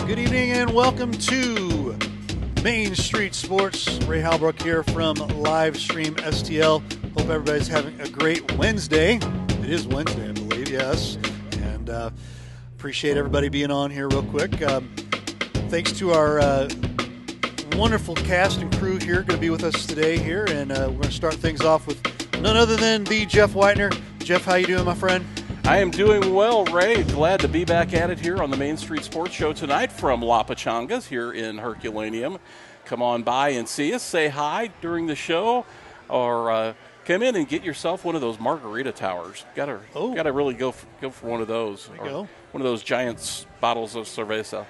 Good evening and welcome to Main Street Sports. Ray Halbrook here from Livestream STL. Hope everybody's having a great Wednesday. It is Wednesday, I believe, yes. And appreciate everybody being on here real quick. Thanks to our wonderful cast and crew here going to be with us today here. And we're going to start things off with none other than the Jeff Whitener. Jeff, how you doing, my friend? I am doing well, Ray. Glad to be back at it here on the Main Street Sports Show tonight from La Pachangas here in Herculaneum. Come on by and see us. Say hi during the show, or come in and get yourself one of those margarita towers. Got to really go for one of those. There you go. One of those giant bottles of cerveza.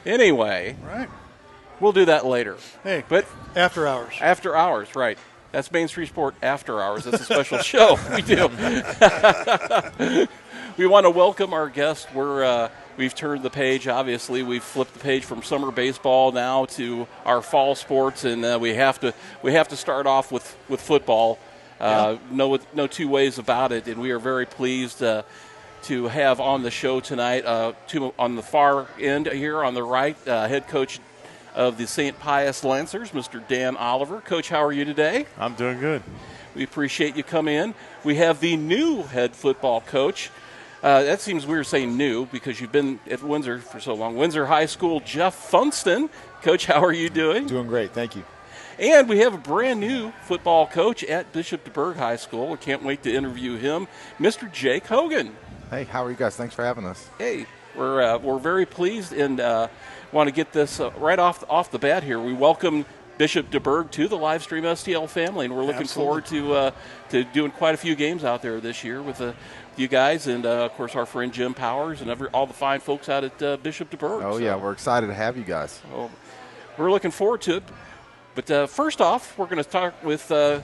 Anyway, Right. we'll do that later. Hey, But after hours. after hours, right. That's Main Street Sport After Hours. That's a special show we do. We want to welcome our guest. We've turned the page, obviously. We've flipped the page from summer baseball now to our fall sports, and we have to start off with football. No two ways about it, and we are very pleased to have on the show tonight, on the far end here on the right, head coach of the St. Pius Lancers, Mr. Dan Oliver. Coach, how are you today? I'm doing good. We appreciate you coming in. We have the new head football coach. That seems weird saying new because you've been at Windsor for so long. Windsor High School, Jeff Funston. Coach, how are you doing? Doing great, thank you. And we have a brand new football coach at Bishop DuBourg High School. I can't wait to interview him, Mr. Jake Hogan. Hey, how are you guys? Thanks for having us. Hey, we're very pleased and want to get this right off the bat here. We welcome Bishop DuBourg to the Livestream STL family, and we're looking forward to doing quite a few games out there this year with you guys and, of course, our friend Jim Powers and all the fine folks out at Bishop DuBourg. Oh, yeah, we're excited to have you guys. So we're looking forward to it. But first off, we're going to talk with the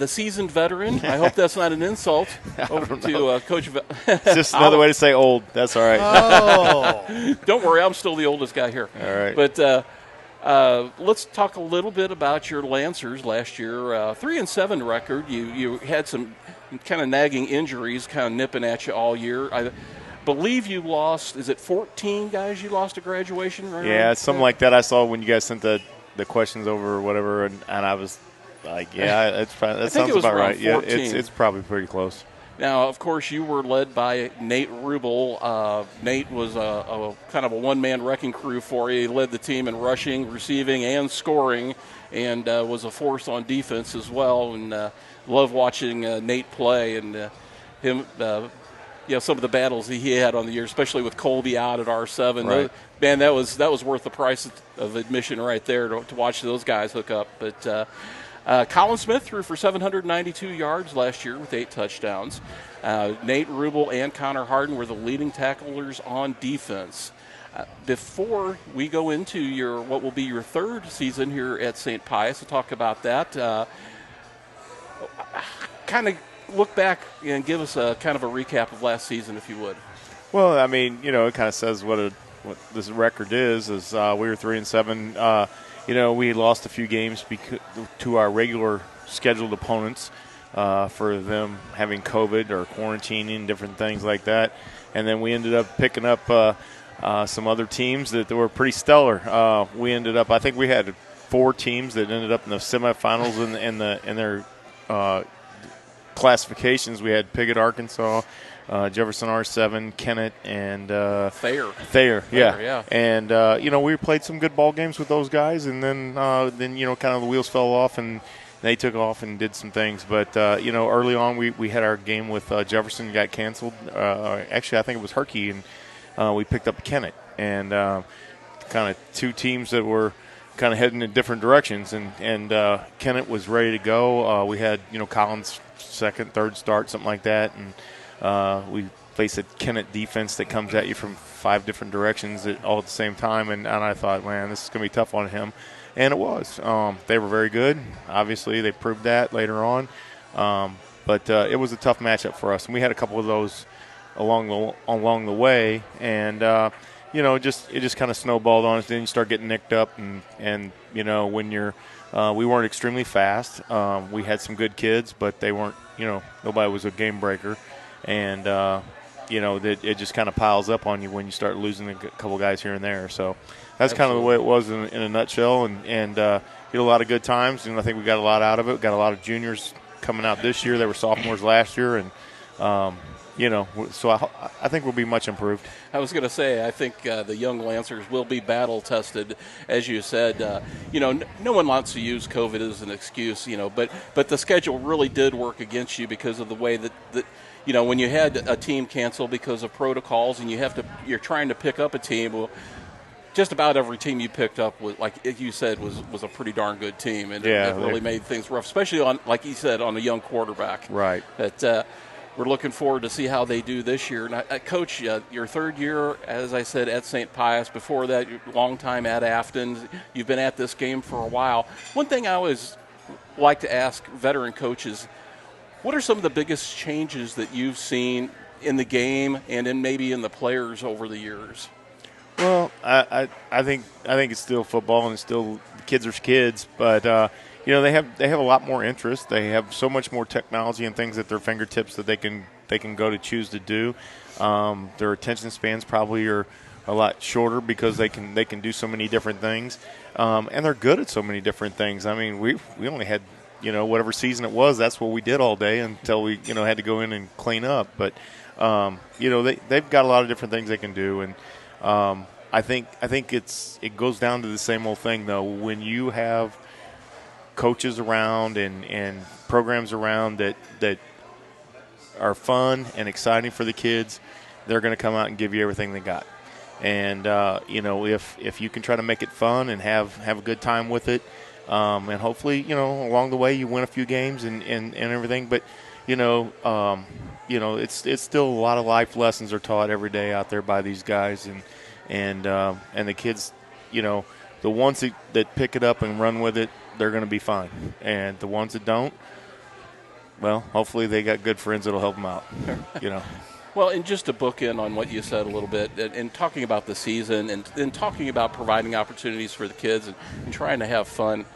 seasoned veteran. I hope that's not an insult over to Coach. It's just another way to say old. That's all right. Oh. Don't worry, I'm still the oldest guy here. All right. But let's talk a little bit about your Lancers last year. 3-7 record. You had some kind of nagging injuries kind of nipping at you all year. I believe you lost, is it 14 guys you lost at graduation? Right? Yeah, something like that. I saw when you guys sent the questions over or whatever, and I was like, yeah, that sounds about right. 14. Yeah, it's probably pretty close. Now, of course, you were led by Nate Rubel. Nate was a kind of a one-man wrecking crew for you. He led the team in rushing, receiving, and scoring, and was a force on defense as well. And love watching Nate play and him. Some of the battles he had on the year, especially with Colby out at R7. Right. Man, that was worth the price of admission right there to watch those guys hook up. But Colin Smith threw for 792 yards last year with 8 touchdowns. Nate Rubel and Connor Harden were the leading tacklers on defense. Before we go into what will be your third season here at St. Pius, to talk about that, kind of look back and give us a kind of a recap of last season, if you would. Well, I mean, it kind of says what this record is we were 3-7. We lost a few games to our regular scheduled opponents for them having COVID or quarantining, different things like that. And then we ended up picking up some other teams that were pretty stellar. I think we had 4 teams that ended up in the semifinals in their classifications. We had Piggott, Arkansas, Jefferson R7, Kennett, and Thayer, yeah. And we played some good ball games with those guys, and then kind of the wheels fell off and they took off and did some things. But early on we had our game with Jefferson got canceled. Actually, I think it was Herky, and we picked up Kennett, and kind of 2 teams that were kind of heading in different directions, and Kennett was ready to go. We had Collins' second, third start, something like that, and we faced a Kennett defense that comes at you from 5 different directions all at the same time, and I thought, man, this is going to be tough on him, and it was. They were very good. Obviously, they proved that later on, but it was a tough matchup for us, and we had a couple of those along the way, and it just kind of snowballed on us. Then you start getting nicked up, and when you're we weren't extremely fast. We had some good kids, but they weren't. Nobody was a game breaker, and that it just kind of piles up on you when you start losing a couple guys here and there. So that's Absolutely. kind of the way it was in a nutshell. And we had a lot of good times, and I think we got a lot out of it. We got a lot of juniors coming out this year. They were sophomores last year, and so I think we'll be much improved. I was going to say, I think the young Lancers will be battle tested, as you said. No one wants to use COVID as an excuse, but the schedule really did work against you because of the way that when you had a team cancel because of protocols, and you're trying to pick up a team. Well, just about every team you picked up was, like you said, was a pretty darn good team, and it really made things rough, especially on, like you said, on a young quarterback. Right. That we're looking forward to see how they do this year. And Coach, your third year, as I said, at St. Pius. Before that, long time at Afton. You've been at this game for a while. One thing I always like to ask veteran coaches, what are some of the biggest changes that you've seen in the game and maybe in the players over the years? Well, I think it's still football, and it's still kids are kids, but they have a lot more interest. They have so much more technology and things at their fingertips that they can go to choose to do. Their attention spans probably are a lot shorter because they can do so many different things, and they're good at so many different things. I mean, we only had whatever season it was, that's what we did all day until we had to go in and clean up. But they've got a lot of different things they can do, and I think it goes down to the same old thing though. When you have coaches around and programs around that are fun and exciting for the kids, they're going to come out and give you everything they got. And if you can try to make it fun and have a good time with it, and hopefully along the way you win a few games and everything, but it's still a lot of life lessons are taught every day out there by these guys, and the kids, the ones that pick it up and run with it, they're going to be fine. And the ones that don't, well, hopefully they got good friends that'll help them out, Well, and just to book in on what you said a little bit, and talking about the season and talking about providing opportunities for the kids and trying to have fun.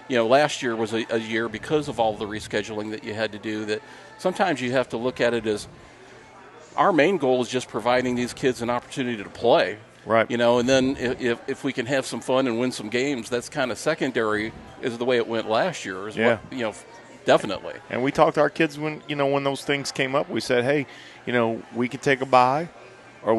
Last year was a year, because of all the rescheduling that you had to do, that sometimes you have to look at it as our main goal is just providing these kids an opportunity to play. Right. And then if we can have some fun and win some games, that's kind of secondary, is the way it went last year. Definitely. And we talked to our kids when those things came up. We said, hey, we can take a bye, or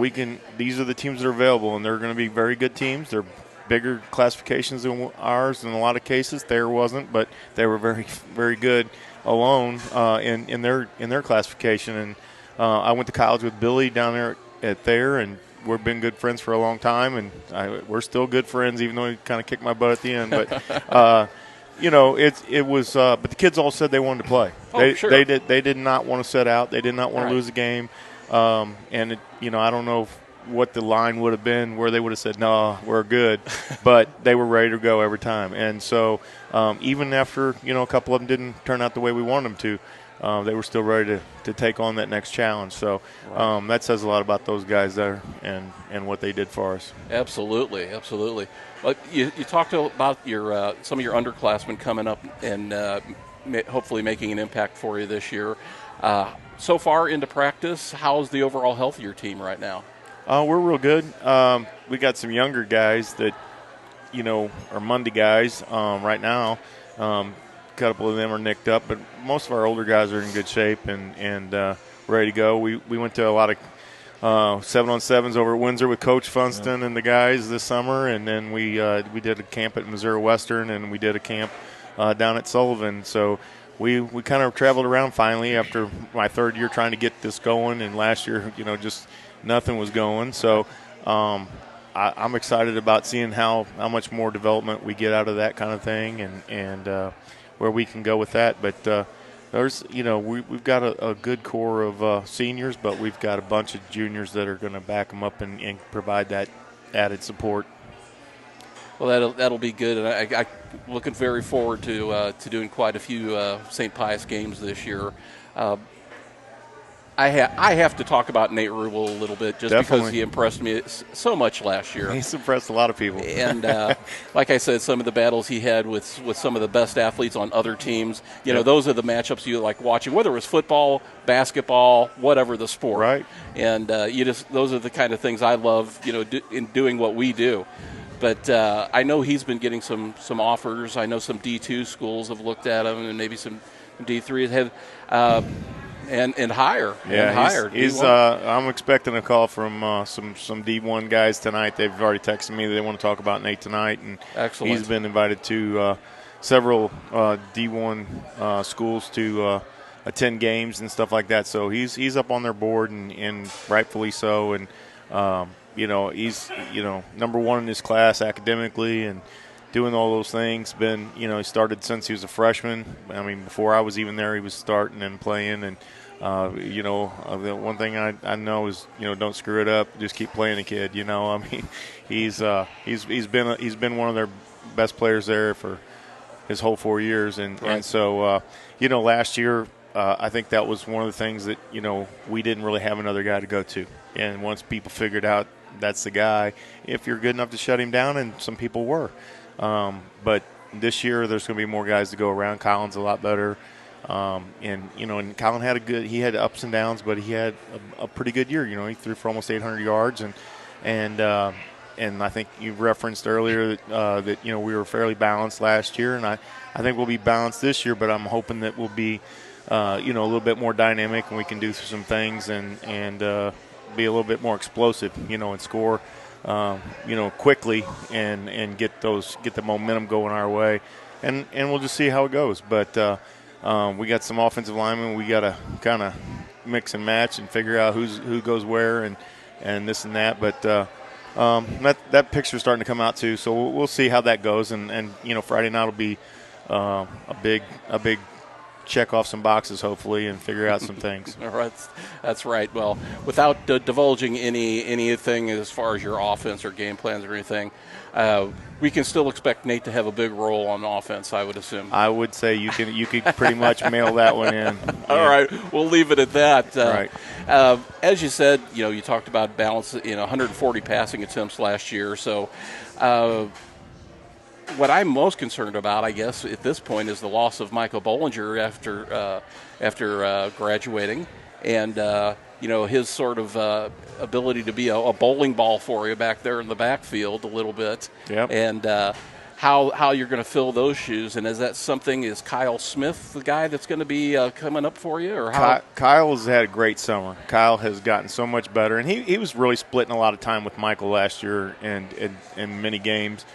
these are the teams that are available, and they're going to be very good teams. They're bigger classifications than ours in a lot of cases. Thayer wasn't, but they were very, very good alone in their classification. And I went to college with Billy down there at Thayer, and we've been good friends for a long time, and we're still good friends, even though he kind of kicked my butt at the end. But it was. But the kids all said they wanted to play. Sure. They did not want to sit out. They did not want to lose a game. And I don't know what the line would have been where they would have said, no, we're good. But they were ready to go every time. And so even after a couple of them didn't turn out the way we wanted them to, they were still ready to take on that next challenge. So that says a lot about those guys there and what they did for us. Absolutely. You talked about your some of your underclassmen coming up and hopefully making an impact for you this year. So far into practice, how's the overall health of your team right now? We're real good. We got some younger guys that are Monday guys right now. A couple of them are nicked up, but most of our older guys are in good shape and ready to go. We went to a lot of 7-on-7s over at Windsor with Coach Funston and the guys this summer, and then we did a camp at Missouri Western, and we did a camp down at Sullivan. So we kind of traveled around finally after my third year trying to get this going, and last year just nothing was going. So I'm excited about seeing how much more development we get out of that kind of thing, and where we can go with that. But there's we've got a good core of seniors, but we've got a bunch of juniors that are going to back them up and provide that added support. Well, that'll be good, and I'm looking very forward to doing quite a few St. Pius games this year. I have to talk about Nate Rubel a little bit just Definitely. because he impressed me so much last year. He's impressed a lot of people. And like I said, some of the battles he had with some of the best athletes on other teams, you know, those are the matchups you like watching, whether it was football, basketball, whatever the sport. Right. And those are the kind of things I love, you know, in doing what we do. But I know he's been getting some offers. I know some D2 schools have looked at him, and maybe some D3s have. And higher. Yeah, and hired. I'm expecting a call from some D1 guys tonight. They've already texted me that they want to talk about Nate tonight, and Excellent. He's been invited to several D1 schools to attend games and stuff like that. So he's up on their board, and rightfully so. And he's number one in his class academically and doing all those things. He started since he was a freshman. I mean, before I was even there, he was starting and playing. And the one thing I know is, don't screw it up. Just keep playing the kid. I mean, he's been one of their best players there for his whole 4 years. And so last year, I think that was one of the things that, we didn't really have another guy to go to. And once people figured out that's the guy, if you're good enough to shut him down, and some people were. But this year there's going to be more guys to go around. Colin's a lot better. And Colin had ups and downs, but he had a pretty good year. He threw for almost 800 yards, and I think you referenced earlier that we were fairly balanced last year, and I think we'll be balanced this year, but I'm hoping that we'll be a little bit more dynamic, and we can do some things and be a little bit more explosive, and score quickly and get the momentum going our way, and we'll just see how it goes. But we got some offensive linemen. We got to kind of mix and match and figure out who goes where and this and that. But that picture's starting to come out too. So we'll see how that goes. And Friday night will be a big check off some boxes, hopefully, and figure out some things. All right, that's right. Well, without divulging anything as far as your offense or game plans or anything, we can still expect Nate to have a big role on offense, I would assume. I would say you could pretty much mail that one in. All right, we'll leave it at that. Right. As you said, you talked about balance, 140 passing attempts last year. So what I'm most concerned about, I guess, at this point is the loss of Michael Bollinger after graduating, and his sort of ability to be a bowling ball for you back there in the backfield a little bit. Yep. And how you're going to fill those shoes, and is Kyle Smith the guy that's going to be coming up for you, or how? Kyle has had a great summer. Kyle has gotten so much better, and he was really splitting a lot of time with Michael last year and in many games.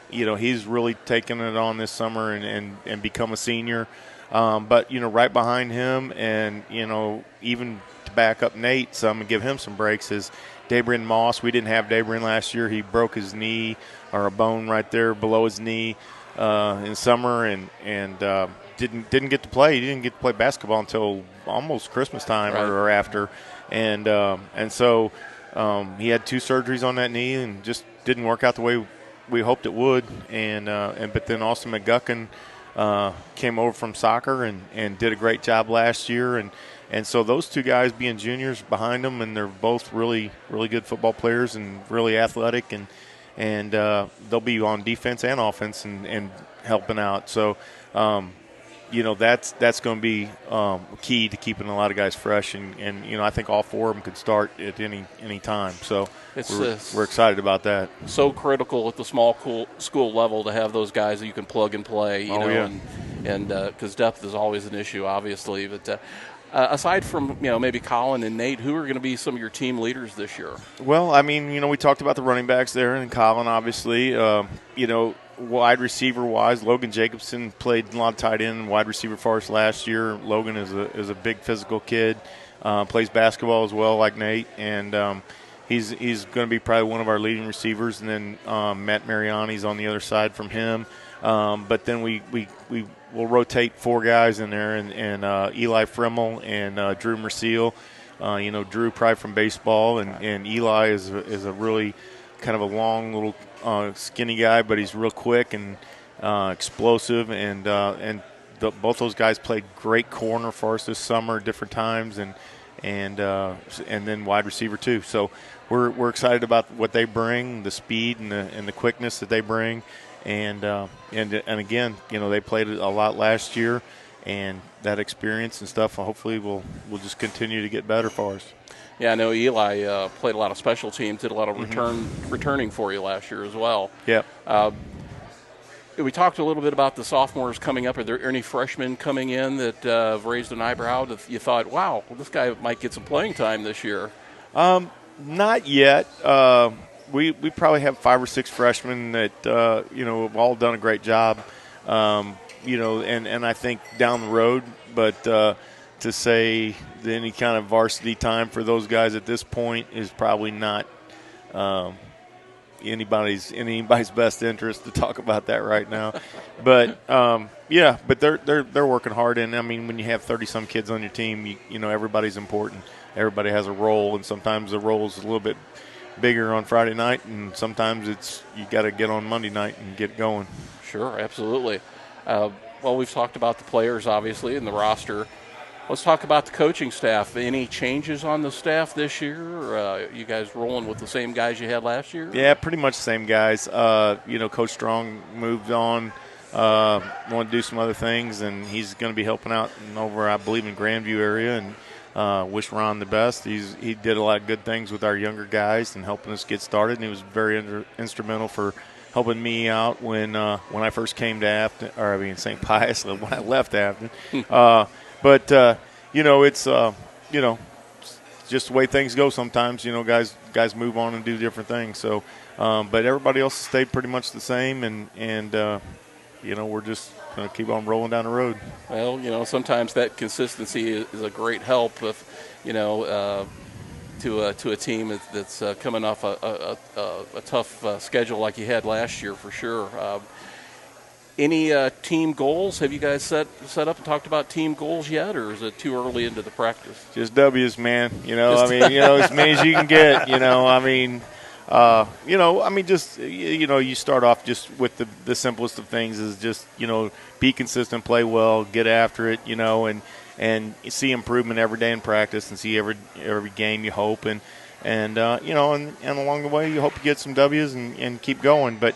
He's really taken it on this summer and become a senior. But, right behind him and, even to back up Nate, so I'm going to give him some breaks, is Dabrian Moss. We didn't have Dabrian last year. He broke his knee, or a bone right there below his knee in summer, and didn't get to play. He didn't get to play basketball until almost Christmas time or after. And so he had 2 surgeries on that knee and just didn't work out the way we hoped it would, but then Austin McGuckin came over from soccer and did a great job last year, and so those 2 guys being juniors behind them, and they're both really really good football players and really athletic, and they'll be on defense and offense and helping out. So that's going to be key to keeping a lot of guys fresh, and I think all 4 of them could start at any time. So we're excited about that. So critical at the small school level to have those guys that you can plug and play. And because depth is always an issue, obviously. But aside from maybe Colin and Nate, who are going to be some of your team leaders this year? Well, I mean, we talked about the running backs there, and Colin obviously. Wide receiver wise, Logan Jacobson played a lot of tight end and wide receiver for us last year. Logan is a big physical kid, plays basketball as well like Nate, and he's going to be probably one of our leading receivers. And then Matt Mariani's on the other side from him. But then we will rotate 4 guys in there, and Eli Frimmel and Drew Merciel. Drew probably from baseball, and Eli is a really kind of a long little skinny guy, but he's real quick and explosive, and both those guys played great corner for us this summer at different times, and then wide receiver too. So we're excited about what they bring, the speed and the quickness that they bring, and again, they played a lot last year, and that experience and stuff hopefully will just continue to get better for us. Yeah, I know Eli played a lot of special teams, did a lot of returning for you last year as well. Yeah. We talked a little bit about the sophomores coming up. Are there any freshmen coming in that have raised an eyebrow that you thought, wow, this guy might get some playing time this year? Not yet. We probably have 5 or 6 freshmen that have all done a great job. And I think down the road, but to say that any kind of varsity time for those guys at this point is probably not anybody's best interest to talk about that right now. But but they're working hard, and I mean, when you have 30-some kids on your team, everybody's important. Everybody has a role, and sometimes the role is a little bit bigger on Friday night, and sometimes it's you got to get on Monday night and get going. Sure, absolutely. Well, we've talked about the players, obviously, and the roster. Let's talk about the coaching staff. Any changes on the staff this year? You guys rolling with the same guys you had last year? Yeah, pretty much the same guys. Coach Strong moved on, wanted to do some other things, and he's going to be helping out over, I believe, in Grandview area, and wish Ron the best. He did a lot of good things with our younger guys and helping us get started, and he was very instrumental for helping me out when I first came to St. Pius, when I left Afton. But it's just the way things go sometimes. Guys move on and do different things. So, but everybody else stayed pretty much the same, and we're just going to keep on rolling down the road. Well, sometimes that consistency is a great help to a team that's coming off a tough schedule like you had last year for sure. Any team goals? Have you guys set up and talked about team goals yet, or is it too early into the practice? Just W's, man. As many as you can get. You start off just with the simplest of things is just be consistent, play well, get after it, and see improvement every day in practice, and see every game you hope, and along the way you hope you get some W's and keep going. But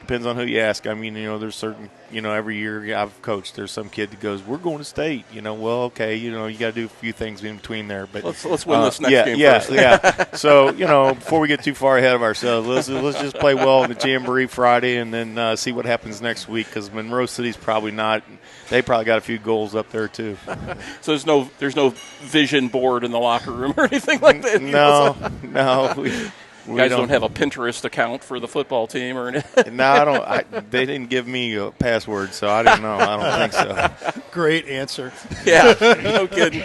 depends on who you ask. There's certain, every year I've coached, there's some kid that goes, we're going to state. Well, okay, you got to do a few things in between there. But let's win this next game first. Yeah. So, before we get too far ahead of ourselves, let's just play well in the Jamboree Friday and then see what happens next week, because Monroe City's probably not. They probably got a few goals up there too. So there's no vision board in the locker room or anything like that? No. You guys don't have a Pinterest account for the football team or anything? No, I don't. They didn't give me a password, so I don't know. I don't think so. Great answer. Yeah, no kidding.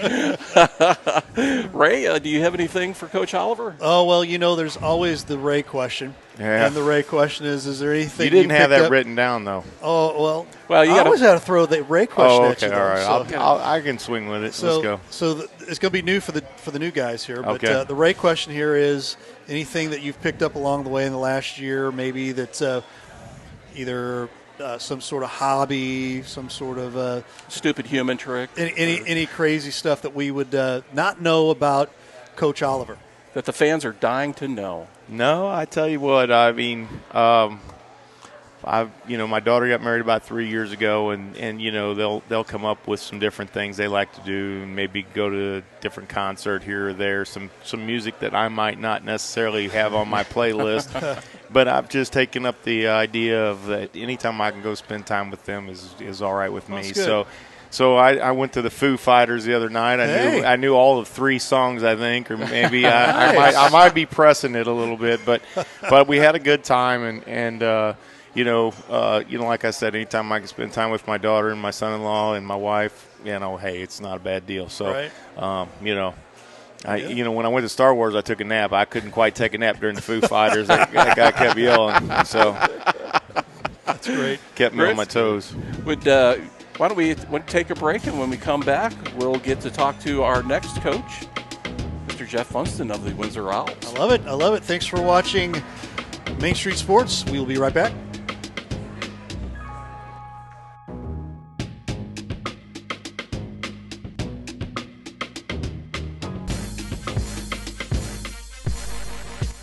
Ray, do you have anything for Coach Oliver? Oh, well, there's always the Ray question. Yeah. And the Ray question is there anything you didn't have that written down, though? Oh, well I always had to throw the Ray question at you. All right. So. I can swing with it. Let's go. So it's going to be new for the new guys here. But okay. The Ray question here is anything that you've picked up along the way in the last year, maybe that's either some sort of hobby, some sort of stupid human trick, any crazy stuff that we would not know about Coach Oliver that the fans are dying to know. No, I tell you what. My daughter got married about 3 years ago, and they'll come up with some different things they like to do, and maybe go to a different concert here or there. Some music that I might not necessarily have on my playlist, but I've just taken up the idea of that anytime I can go spend time with them is all right with me. So I went to the Foo Fighters the other night. I knew all of 3 songs, I think, or maybe nice. I might be pressing it a little bit, but we had a good time, and like I said, anytime I can spend time with my daughter and my son-in-law and my wife, hey, it's not a bad deal. So, right. When I went to Star Wars, I took a nap. I couldn't quite take a nap during the Foo Fighters. That guy kept yelling, so that's great. Kept me on my toes. Why don't we take a break, and when we come back, we'll get to talk to our next coach, Mr. Jeff Funston of the Windsor Owls. I love it. Thanks for watching Main Street Sports. We will be right back.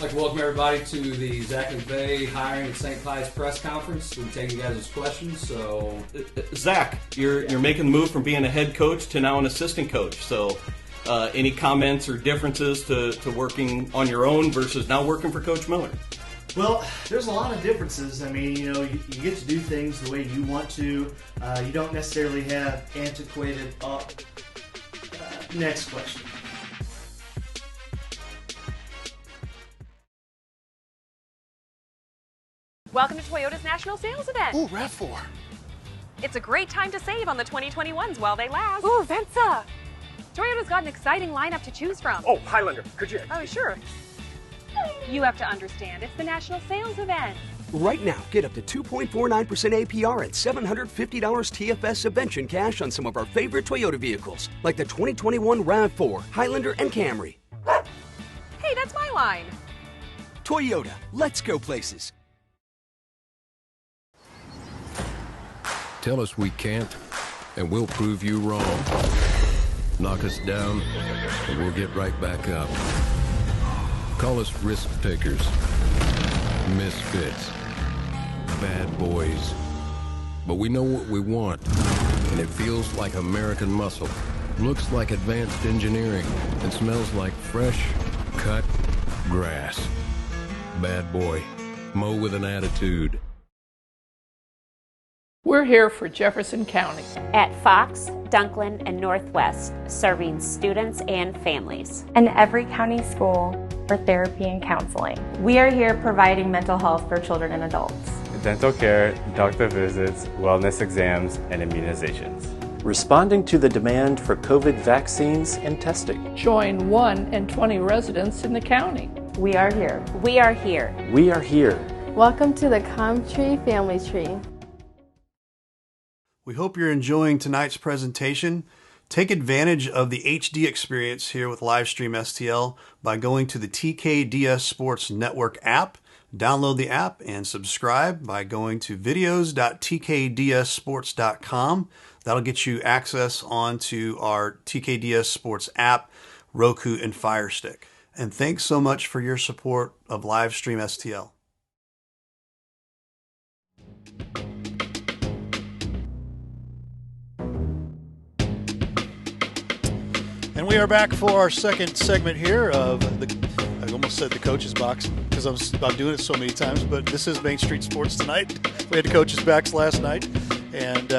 I'd like to welcome everybody to the Zach McVay hiring at St. Clyde's press conference. We'll take you guys' questions. So, Zach, you're making the move from being a head coach to now an assistant coach. So, any comments or differences to working on your own versus now working for Coach Miller? Well, there's a lot of differences. I mean, you get to do things the way you want to. You don't necessarily have antiquated. Next question. Welcome to Toyota's National Sales Event. Ooh, RAV4. It's a great time to save on the 2021s while they last. Ooh, Venza. Toyota's got an exciting lineup to choose from. Oh, Highlander, could you? Oh, sure. You have to understand, it's the National Sales Event. Right now, get up to 2.49% APR and $750 TFS subvention cash on some of our favorite Toyota vehicles, like the 2021 RAV4, Highlander, and Camry. Hey, that's my line. Toyota, let's go places. Tell us we can't, and we'll prove you wrong. Knock us down, and we'll get right back up. Call us risk takers, misfits, bad boys. But we know what we want, and it feels like American muscle, looks like advanced engineering, and smells like fresh, cut grass. Bad boy. Mow with an attitude. We're here for Jefferson County. At Fox, Dunklin, and Northwest, serving students and families. And every county school for therapy and counseling. We are here providing mental health for children and adults. Dental care, doctor visits, wellness exams, and immunizations. Responding to the demand for COVID vaccines and testing. Join 1 in 20 residents in the county. We are here. We are here. We are here. Welcome to the ComTree Family Tree. We hope you're enjoying tonight's presentation. Take advantage of the HD experience here with Livestream STL by going to the TKDS Sports Network app. Download the app and subscribe by going to videos.tkdssports.com. That'll get you access onto our TKDS Sports app, Roku, and Fire Stick. And thanks so much for your support of Livestream STL. And we are back for our second segment here of I almost said the coach's box because I'm doing it so many times, but this is Main Street Sports tonight. We had the coach's backs last night. And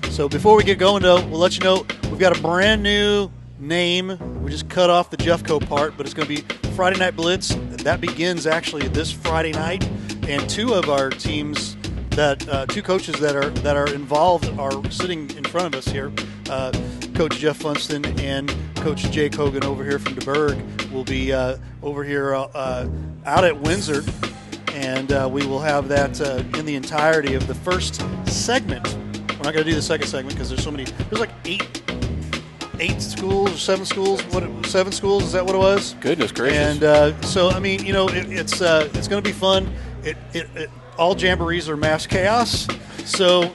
so before we get going, though, we'll let you know we've got a brand new name. We just cut off the Jeffco part, but it's going to be Friday Night Blitz. That begins actually this Friday night. And two of our teams, two coaches that are involved are sitting in front of us here. Coach Jeff Funston and Coach Jake Hogan over here from DeBerg will be over here out at Windsor, and we will have that in the entirety of the first segment. We're not going to do the second segment because there's so many. There's like eight schools or 7 schools. 7 schools? Is that what it was? Goodness gracious! And so I mean, it's going to be fun. All jamborees are mass chaos, so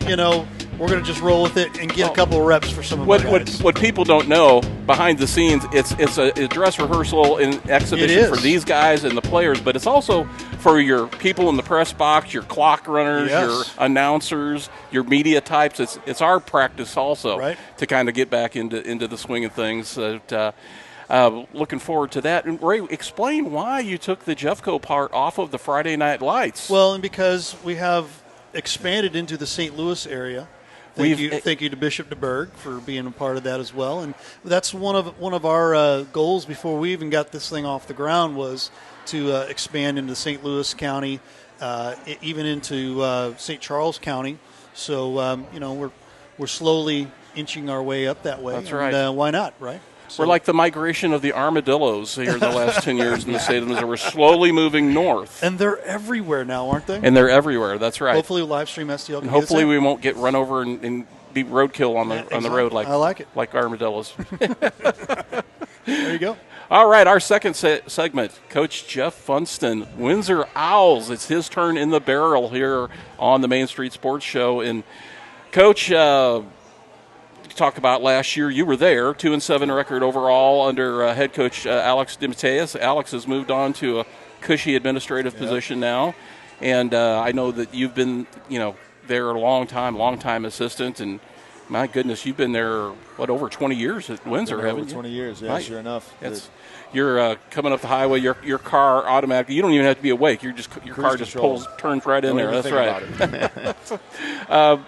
we're going to just roll with it and get a couple of reps for some of our guys. What people don't know behind the scenes, it's a dress rehearsal and exhibition for these guys and the players, but it's also for your people in the press box, your clock runners, your announcers, your media types. It's our practice also to kind of get back into the swing of things. Looking forward to that. And Ray, explain why you took the Jeffco part off of the Friday Night Lights. Well, and because we have expanded into the St. Louis area. Thank you to Bishop DeBerg for being a part of that as well. And that's one of our goals before we even got this thing off the ground was to expand into St. Louis County, even into St. Charles County. So we're slowly inching our way up that way. That's right. And, why not, right? We're like the migration of the armadillos here the last 10 years in the state of Missouri. We're slowly moving north. And they're everywhere now, aren't they? And they're everywhere. That's right. Hopefully, Livestream STL. And hopefully, we won't get run over and be roadkill on the road like I like it, like armadillos. There you go. All right, our second segment, Coach Jeff Funston, Windsor Owls. It's his turn in the barrel here on the Main Street Sports Show. And Coach, talk about last year. You were there, 2-7 record overall under head coach Alex DeMatteis. Alex has moved on to a cushy administrative position now, and I know that you've been, there a long time assistant, and my goodness, you've been there over 20 years at Windsor, haven't you? Over 20 years, yeah, right. Sure enough. You're coming up the highway. Your car automatically. You don't even have to be awake. Your car just turns right in there. That's right.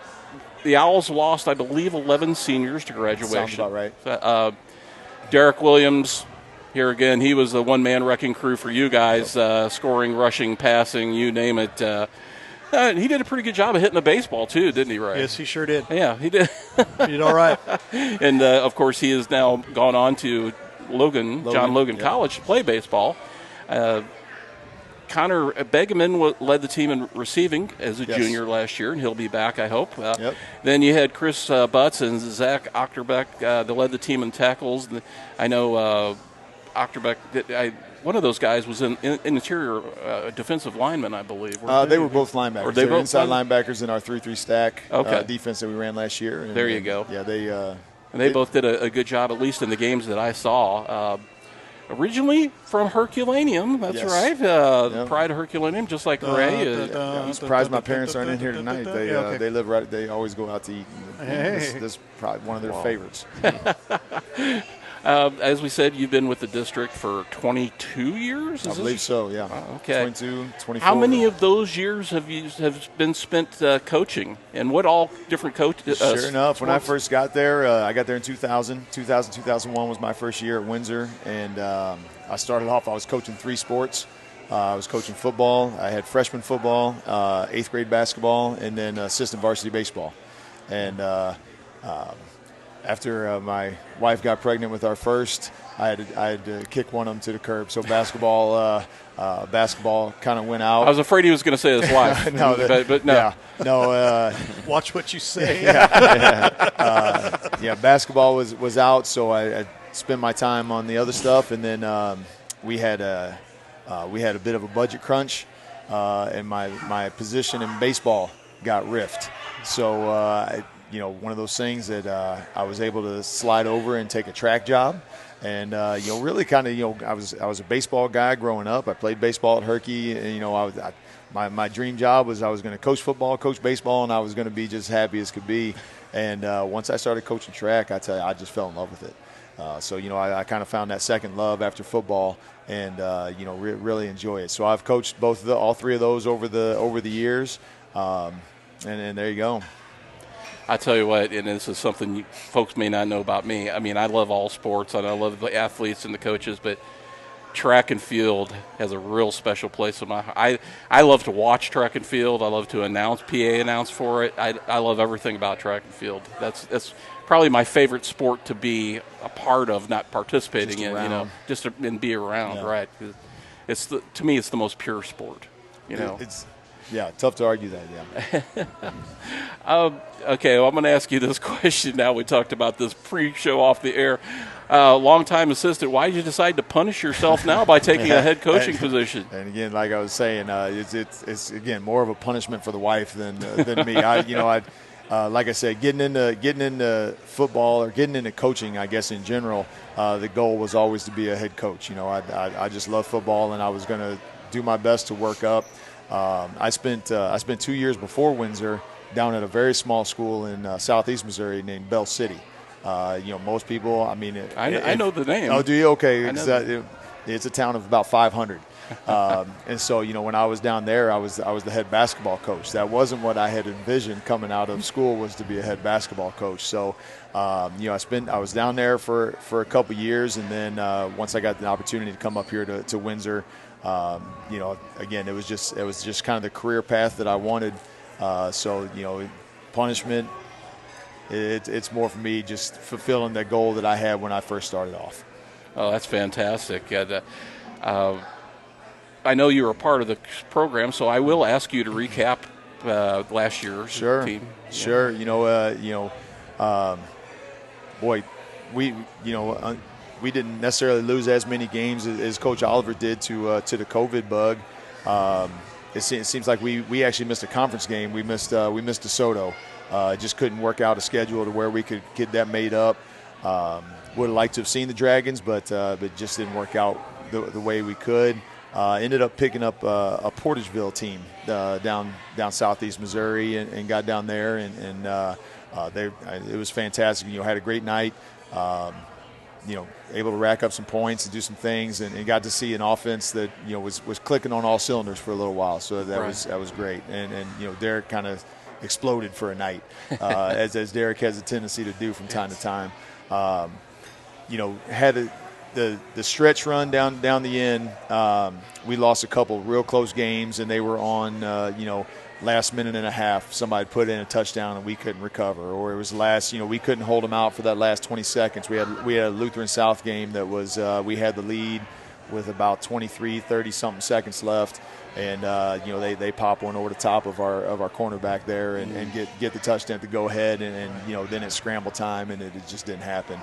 The Owls lost, I believe, 11 seniors to graduation. Sounds about right. Derek Williams, here again, he was the one-man wrecking crew for you guys, scoring, rushing, passing, you name it. He did a pretty good job of hitting the baseball, too, didn't he, Ray? Yes, he sure did. Yeah, he did. He did all right. And, of course, he has now gone on to John Logan College to play baseball. Connor Begeman led the team in receiving as a junior last year, and he'll be back, I hope. Then you had Chris Butts and Zach Ochterbeck that led the team in tackles. I know Ochterbeck, one of those guys was an interior defensive lineman, I believe. They were both linebackers. They were inside linebackers in our 3-3 stack defense that we ran last year. And, there you go. Yeah, they both did a good job, at least in the games that I saw. Originally from Herculaneum, that's right. Pride of Herculaneum, just like Ray. I'm surprised my parents aren't in here tonight. They live right. They always go out to eat. This is probably one of their favorites. As we said, you've been with the district for 22 years? I believe so, yeah. Okay. 22, 24. How many of those years have been spent coaching? And what all different coaches? Sure enough, when I first got there, I got there in 2000. 2001 was my first year at Windsor. And I started off, I was coaching 3 sports. I was coaching football. I had freshman football, 8th grade basketball, and then assistant varsity baseball. And after my wife got pregnant with our first, I had to kick one of them to the curb. So basketball kind of went out. I was afraid he was going to say his wife. No, but no. Yeah, no. Watch what you say. Basketball was out, so I spent my time on the other stuff, and then we had a bit of a budget crunch, and my position in baseball got ripped. So. One of those things that I was able to slide over and take a track job, and really kind of I was a baseball guy growing up. I played baseball at Herky, and my dream job was I was going to coach football, coach baseball, and I was going to be just happy as could be. And once I started coaching track, I tell you, I just fell in love with it. I kind of found that second love after football, and really enjoy it. So I've coached all 3 of those over the years, and there you go. I tell you what, and this is something folks may not know about me. I mean, I love all sports, and I love the athletes and the coaches, but track and field has a real special place in my heart. I love to watch track and field. I love to announce for it. I love everything about track and field. That's probably my favorite sport to be a part of, not participating in. Just to be around, right? To me, it's the most pure sport. Yeah, tough to argue that, yeah. Okay, well, I'm going to ask you this question now. We talked about this pre-show off the air. Long-time assistant, why did you decide to punish yourself now by taking a head coaching position? And again, like I was saying, it's again more of a punishment for the wife than me. Like I said, getting into football or getting into coaching, I guess in general, the goal was always to be a head coach. I just love football, and I was going to do my best to work up. I spent 2 years before Windsor down at a very small school in southeast Missouri named Bell City. Most people, I know the name. Oh, do you? Okay. It's a town of about 500. And so, when I was down there, I was the head basketball coach. That wasn't what I had envisioned coming out of school, was to be a head basketball coach. So, I was down there for a couple years, and then once I got the opportunity to come up here to Windsor, again, it was just kind of the career path that I wanted. Punishment, it's more for me just fulfilling that goal that I had when I first started off. Oh, that's fantastic. I know you were a part of the program, so I will ask you to recap last year's team. Sure. We didn't necessarily lose as many games as Coach Oliver did to the COVID bug. It seems like we actually missed a conference game. We missed DeSoto, Just couldn't work out a schedule to where we could get that made up. Would have liked to have seen the Dragons, but just didn't work out the way we could. Ended up picking up a Portageville team down southeast Missouri and got down there, and it was fantastic. Had a great night. Able to rack up some points and do some things, and got to see an offense that was clicking on all cylinders for a little while. So that was great. And Derek kind of exploded for a night, as Derek has a tendency to do from time to time. Had the stretch run down the end. We lost a couple real close games, and they were on last minute and a half. Somebody put in a touchdown and we couldn't recover, or it was we couldn't hold them out for that last 20 seconds. We had a Lutheran South game that was we had the lead with about 30 something seconds left, and they pop one over the top of our cornerback there and get the touchdown to go ahead, and then it's scramble time, and it just didn't happen.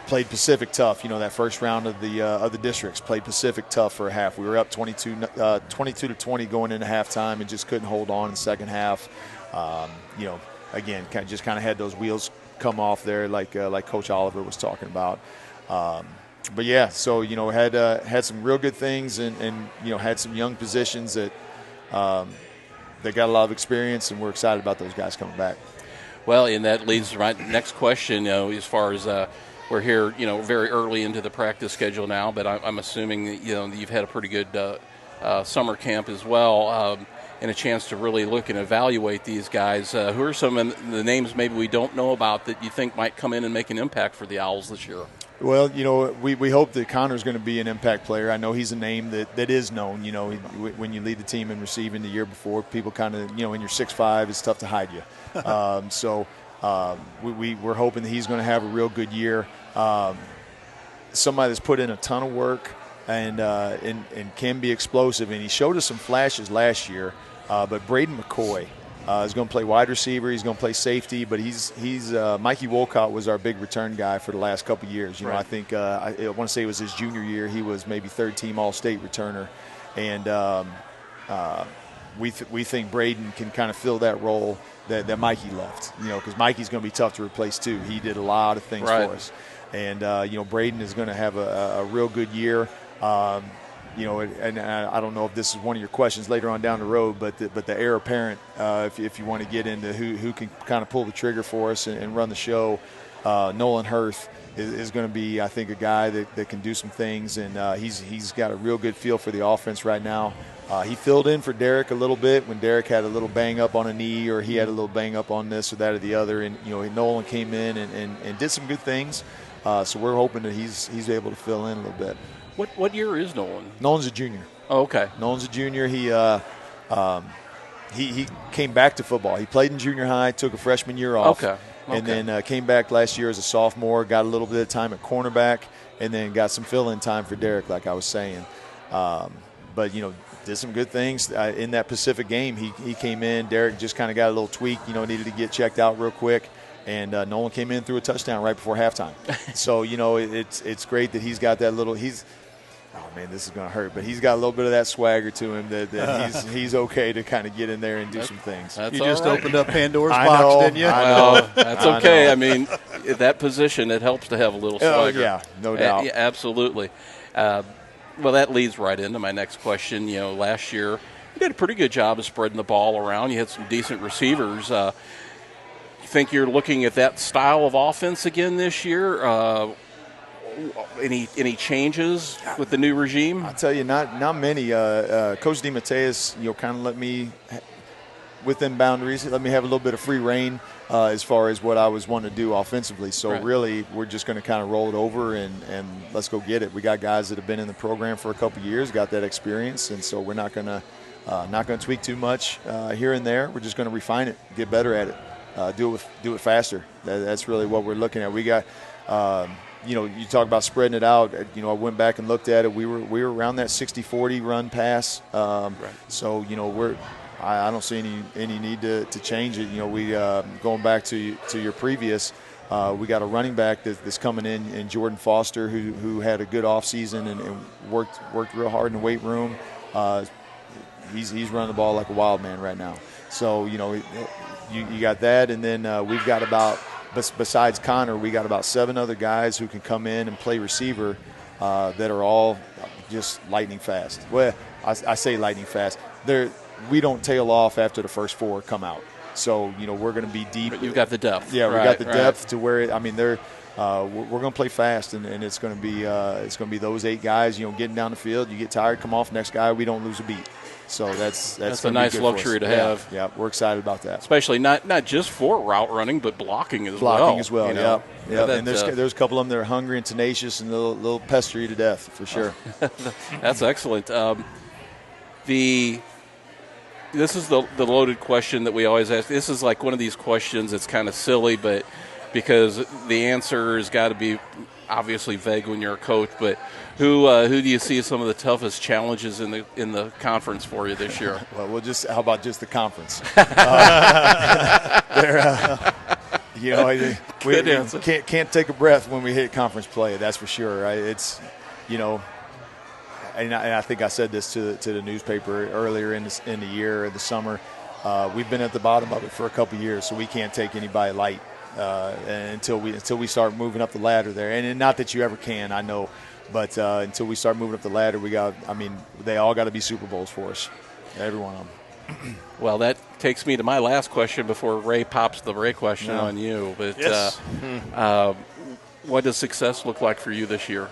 Played Pacific tough, that first round of the districts. Played Pacific tough for a half. We were up 22-20 going into halftime, and just couldn't hold on in the second half. Again, just kind of had those wheels come off there, like Coach Oliver was talking about. But yeah, so had some real good things, and had some young positions that got a lot of experience, and we're excited about those guys coming back. Well, and that leads to my next question. As far as we're here, very early into the practice schedule now, but I'm assuming that, you've had a pretty good summer camp as well, and a chance to really look and evaluate these guys. Who are some of the names maybe we don't know about that you think might come in and make an impact for the Owls this year? Well, we hope that Connor's going to be an impact player. I know he's a name that is known. When you lead the team in receiving the year before, people kind of, when you're 6'5", it's tough to hide you. We're hoping that he's going to have a real good year. Somebody that's put in a ton of work and can be explosive, and he showed us some flashes last year. But Braden McCoy is going to play wide receiver. He's going to play safety, but he's Mikey Wolcott was our big return guy for the last couple of years. I think I want to say it was his junior year. He was maybe third-team All-State returner, and we think Braden can kind of fill that role that Mikey left. Because Mikey's going to be tough to replace too. He did a lot of things for us, and Braden is going to have a real good year. And I don't know if this is one of your questions later on down the road, but the heir apparent, if you want to get into who can kind of pull the trigger for us and run the show, Nolan Hurth is going to be, I think, a guy that can do some things, and he's got a real good feel for the offense right now. He filled in for Derek a little bit when Derek had a little bang up on a knee, or he had a little bang up on this or that or the other, and Nolan came in and did some good things. So we're hoping that he's able to fill in a little bit. What year is Nolan? Nolan's a junior. Oh, okay. Nolan's a junior. He came back to football. He played in junior high, took a freshman year off. Okay. And then came back last year as a sophomore, got a little bit of time at cornerback, and then got some fill-in time for Derek, like I was saying. But, did some good things. In that Pacific game, he came in. Derek just kind of got a little tweak, needed to get checked out real quick. And Nolan came in through a touchdown right before halftime. So, it's great that he's got that little – oh, man, this is going to hurt. But he's got a little bit of that swagger to him that he's okay to kind of get in there and do some things. You just opened up Pandora's box, didn't you? I know. That's okay. I mean, at that position, it helps to have a little swagger. Yeah, no doubt. Yeah, absolutely. Well, that leads right into my next question. Last year you did a pretty good job of spreading the ball around. You had some decent receivers. You think you're looking at that style of offense again this year? Any changes with the new regime? I'll tell you, not many. Coach DeMatteis, kind of let me within boundaries. Let me have a little bit of free reign as far as what I was wanting to do offensively. So really, we're just going to kind of roll it over and let's go get it. We got guys that have been in the program for a couple of years, got that experience, and so we're not going to tweak too much here and there. We're just going to refine it, get better at it, do it faster. That's really what we're looking at. We got. You talk about spreading it out. I went back and looked at it. We were around that 60-40 run pass. So I don't see any need to change it. We going back to your previous. We got a running back that's coming in Jordan Foster, who had a good offseason and worked real hard in the weight room. He's running the ball like a wild man right now. So you got that, and then we've got about besides Connor, we got about 7 other guys who can come in and play receiver that are all just lightning fast. Well, I say lightning fast. We don't tail off after the first 4 come out. So, we're going to be deep. But you've got the depth. Yeah, we got the depth to where we're going to play fast, and it's going to be those 8 guys. Getting down the field, you get tired, come off, next guy, we don't lose a beat. So that's a nice luxury to have. Yeah, we're excited about that. Especially not just for route running, but blocking as well. Blocking as well. Yeah. And there's a couple of them that are hungry and tenacious and a little pester you to death for sure. That's excellent. This is the loaded question that we always ask. This is like one of these questions that's kind of silly, but because the answer has got to be obviously vague when you're a coach. But who do you see as some of the toughest challenges in the conference for you this year? Well, how about just the conference? We can't take a breath when we hit conference play. That's for sure. Right? It's And I think I said this to the newspaper earlier in the year or the summer. We've been at the bottom of it for a couple of years, so we can't take anybody light until we start moving up the ladder there. And not that you ever can, I know, but until we start moving up the ladder, they all got to be Super Bowls for us, every one of them. Well, that takes me to my last question before Ray pops the Ray question on you. But yes. What does success look like for you this year?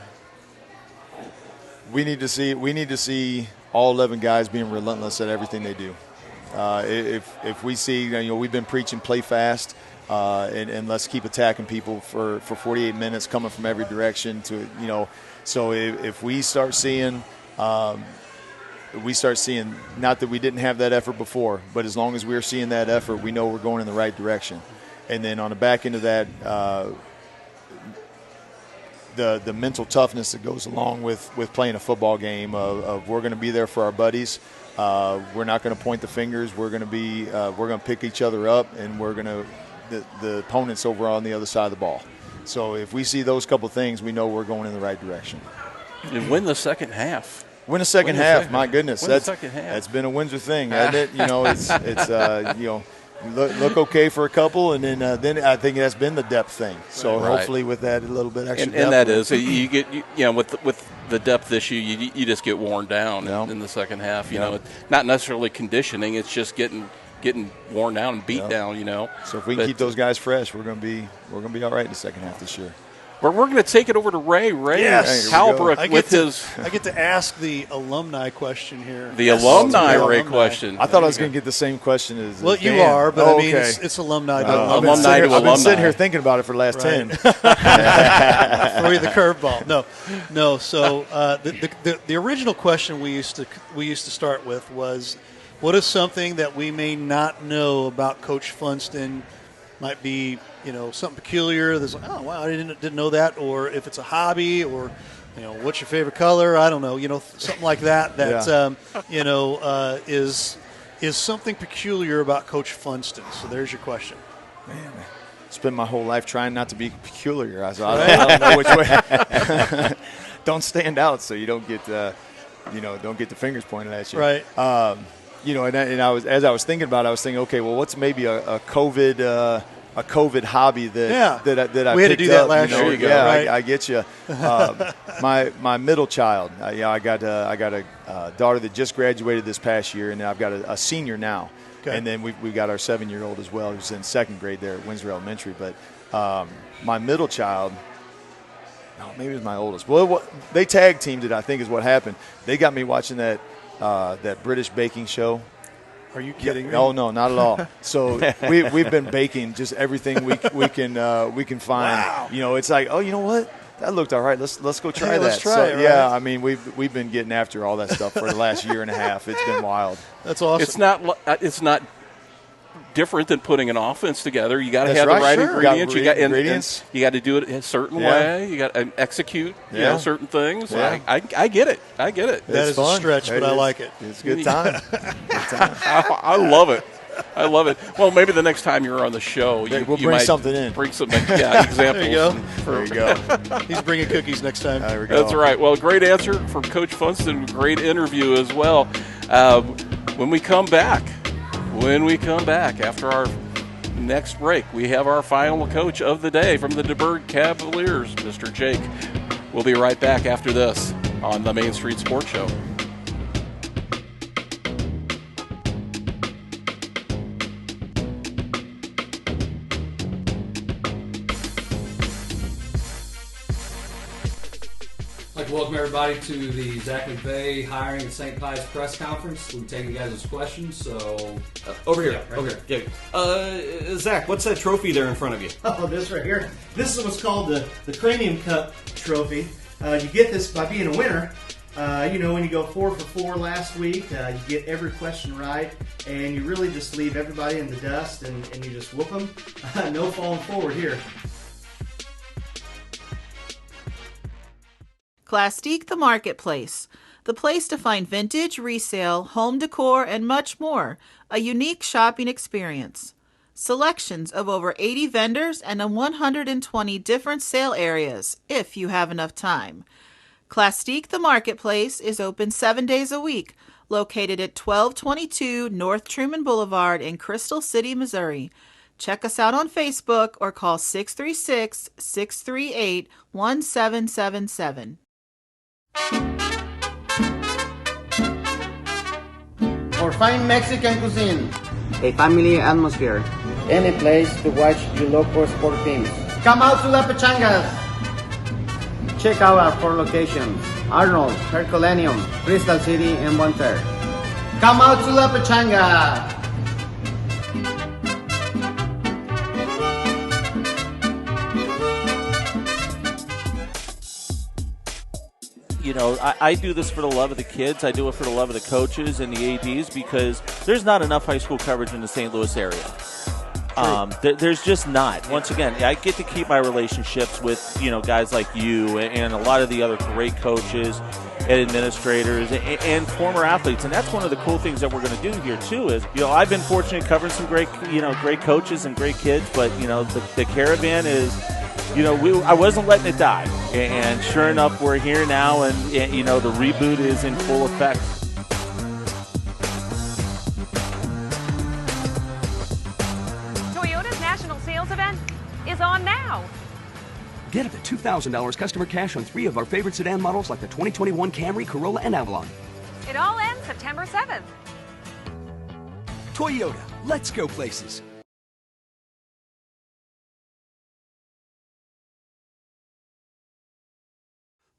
We need to see all 11 guys being relentless at everything they do. If we see, we've been preaching play fast, and let's keep attacking people for 48 minutes, coming from every direction So if we start seeing, not that we didn't have that effort before, but as long as we're seeing that effort, we know we're going in the right direction. And then on the back end of that, the mental toughness that goes along with playing a football game of we're going to be there for our buddies. We're not going to point the fingers. We're going to pick each other up, and the opponent's over on the other side of the ball. So if we see those couple things, we know we're going in the right direction. And win the second half. Win the second half. My goodness, that's been a Windsor thing, hasn't it? Look okay for a couple, and then I think that's been the depth thing. So hopefully with that a little bit extra depth. And that is you get with the depth issue, you just get worn down in the second half. Not necessarily conditioning; it's just getting worn down and beat down. So if we can keep those guys fresh, we're going to be all right in the second half this year. But we're going to take it over to Ray. Yes. Halbrook I get to ask the alumni question here. The alumni Ray question. I thought I was going to get the same question as you Dan. are, but it's alumni to alumni. I've been sitting here thinking about it for the last 10. Throw you the curveball. No. So the original question we used to start with was, what is something that we may not know about Coach Funston? Might be, something peculiar. There's like, oh wow, I didn't know that. Or if it's a hobby, or what's your favorite color? I don't know. Something like that. That is something peculiar about Coach Funston. So there's your question. Man, I spent my whole life trying not to be peculiar. I don't know which way. Don't stand out, so you don't get don't get the fingers pointed at you. Right. And as I was thinking about it, I was thinking, okay, well, what's maybe a COVID hobby that I we had to picked do that up, last year. Yeah, right? I get you. My middle child. I got a daughter that just graduated this past year, and then I've got a senior now. Okay. And then we've got our 7-year-old as well, who's in second grade there at Windsor Elementary. But my middle child. Oh, maybe it was my oldest. Well, they tag teamed it, I think, is what happened. They got me watching that British baking show. Are you kidding me? Oh no, not at all. So we've been baking just everything we can find. Wow. It's like, oh, you know what? That looked all right. Let's go try that. Let's try it. Right? Yeah, we've been getting after all that stuff for the last year and a half. It's been wild. That's awesome. It's not different than putting an offense together. You got to have the right ingredients. Ingredients. You got to do it a certain way. You got to execute certain things. Yeah. I get it. That is a stretch, but I like it. It's a good time. I love it. I love it. Well, maybe the next time you're on the show, we'll bring something in. Bring some examples. There you go. There you go. He's bringing cookies next time. There we go. That's right. Well, great answer from Coach Funston. Great interview as well. When we come back after our next break, we have our final coach of the day from the DeBurgh Cavaliers, Mr. Jake. We'll be right back after this on the Main Street Sports Show. I'd like to welcome everybody to the Zach McVay hiring at St. Pius press conference. We'll be taking you guys' questions, so... over here. Yeah, right here. Yeah. Zach, what's that trophy there in front of you? Oh, this right here. This is what's called the Cranium Cup trophy. You get this by being a winner. When you go 4 for 4 last week, you get every question right, and you really just leave everybody in the dust, and you just whoop them. No falling forward here. Plastique the Marketplace, the place to find vintage, resale, home decor, and much more. A unique shopping experience. Selections of over 80 vendors and 120 different sale areas, if you have enough time. Plastique the Marketplace is open 7 days a week, located at 1222 North Truman Boulevard in Crystal City, Missouri. Check us out on Facebook or call 636-638-1777. Or fine Mexican cuisine. A family atmosphere. Any place to watch your local sport teams. Come out to La Pechangas. Check out our 4 locations: Arnold, Herculaneum, Crystal City, and Monterrey. Come out to La Pechanga. I do this for the love of the kids. I do it for the love of the coaches and the ADs because there's not enough high school coverage in the St. Louis area. There's just not. Once again, I get to keep my relationships with, guys like you and a lot of the other great coaches and administrators and former athletes. And that's one of the cool things that we're going to do here, too, is, I've been fortunate covering some great coaches and great kids, but, the Caravan is... I wasn't letting it die, and sure enough, we're here now, and the reboot is in full effect. Toyota's national sales event is on now. Get up to $2,000 customer cash on 3 of our favorite sedan models like the 2021 Camry, Corolla, and Avalon. It all ends September 7th. Toyota, let's go places.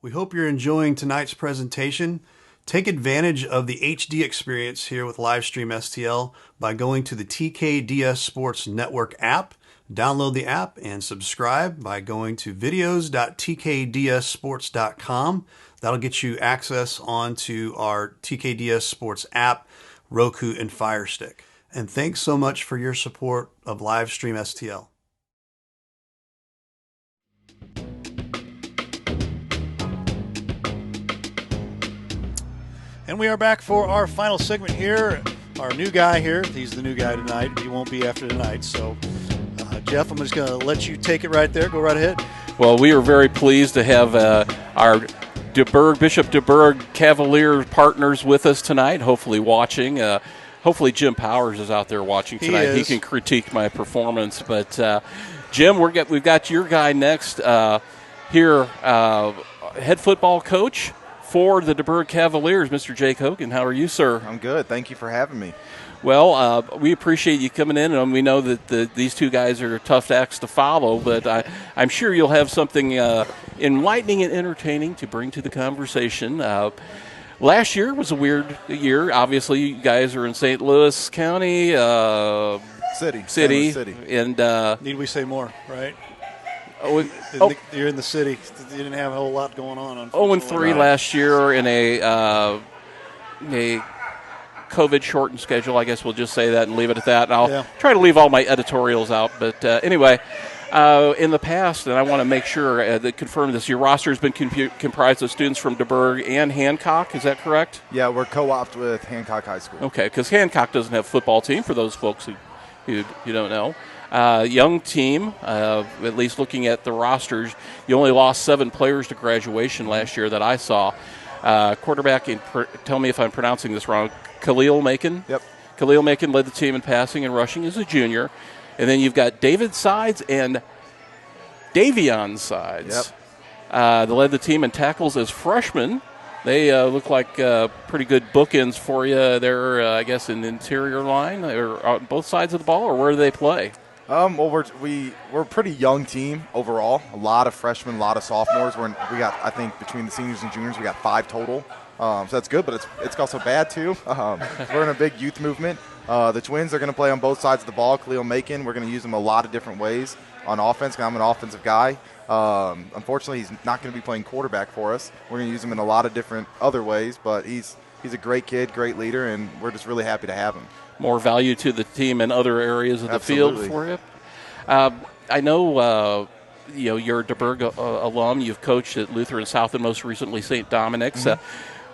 We hope you're enjoying tonight's presentation. Take advantage of the HD experience here with Livestream STL by going to the TKDS Sports Network app. Download the app and subscribe by going to videos.tkdssports.com. That'll get you access onto our TKDS Sports app, Roku, and Fire Stick. And thanks so much for your support of Livestream STL. And we are back for our final segment here. Our new guy here, he's the new guy tonight. He won't be after tonight. So, Jeff, I'm just going to let you take it right there. Go right ahead. Well, we are very pleased to have our Bishop DeBurgh Cavalier partners with us tonight, hopefully watching. Hopefully Jim Powers is out there watching tonight. He can critique my performance. But, Jim, we've got your guy next here, head football coach for the DeBurgh Cavaliers, Mr. Jake Hogan. How are you, sir? I'm good. Thank you for having me. Well, we appreciate you coming in, and we know that these two guys are tough acts to follow, but I'm sure you'll have something enlightening and entertaining to bring to the conversation. Last year was a weird year. Obviously, you guys are in St. Louis County. City. And need we say more, right? You're in the city. You didn't have a whole lot going on. 0-3 last year in a COVID-shortened schedule. I guess we'll just say that and leave it at that. And I'll try to leave all my editorials out. But anyway, in the past, and I want to make sure that confirm this, your roster has been comprised of students from DeBurgh and Hancock. Is that correct? Yeah, we're co-opted with Hancock High School. Okay, because Hancock doesn't have a football team, for those folks who don't know. Young team, at least looking at the rosters. You only lost 7 players to graduation last year that I saw. Quarterback, tell me if I'm pronouncing this wrong, Khalil Macon. Yep. Khalil Macon led the team in passing and rushing as a junior. And then you've got David Sides and Davion Sides. Yep. They led the team in tackles as freshmen. They look like pretty good bookends for you there, I guess, in the interior line, or on both sides of the ball, or where do they play? Well, we're a pretty young team overall. A lot of freshmen, a lot of sophomores. We got, I think, between the seniors and juniors, we got 5 total. So that's good, but it's also bad too. We're in a big youth movement. The Twins are going to play on both sides of the ball. Khalil Macon, we're going to use him a lot of different ways on offense. I'm an offensive guy. Unfortunately, he's not going to be playing quarterback for us. We're going to use him in a lot of different other ways, but he's a great kid, great leader, and we're just really happy to have him. More value to the team in other areas of the Absolutely. field for you. I know you're a DeBerg alum. You've coached at Lutheran South and most recently St. Dominic's.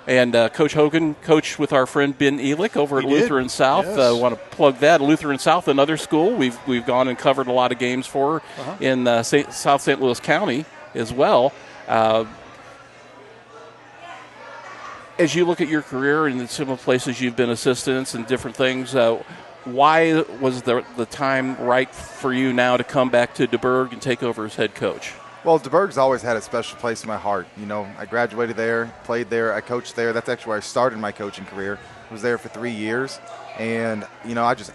And Coach Hogan coached with our friend Ben Elick over at Lutheran South. Yes. Want to plug that. Lutheran South, another school we've gone and covered a lot of games for in South St. Louis County as well. As you look at your career and some of the places you've been assistants and different things, why was the time right for you now to come back to DeBerg and take over as head coach? Well, DeBerg's always had a special place in my heart. I graduated there, played there, I coached there. That's actually where I started my coaching career. I was there for 3 years. And,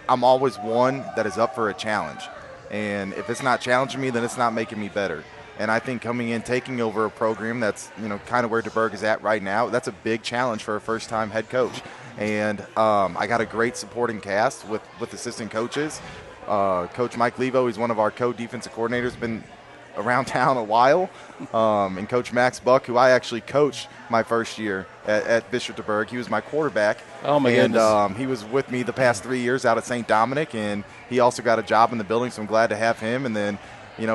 I'm always one that is up for a challenge. And if it's not challenging me, then it's not making me better. And I think coming in, taking over a program that's, kind of where DeBerg is at right now, that's a big challenge for a first-time head coach. And I got a great supporting cast with assistant coaches. Coach Mike Levo, he's one of our co-defensive coordinators, been around town a while. And Coach Max Buck, who I actually coached my first year at Bishop DeBerg. He was my quarterback. Oh, my goodness. And he was with me the past 3 years out at St. Dominic, and he also got a job in the building, so I'm glad to have him. And then,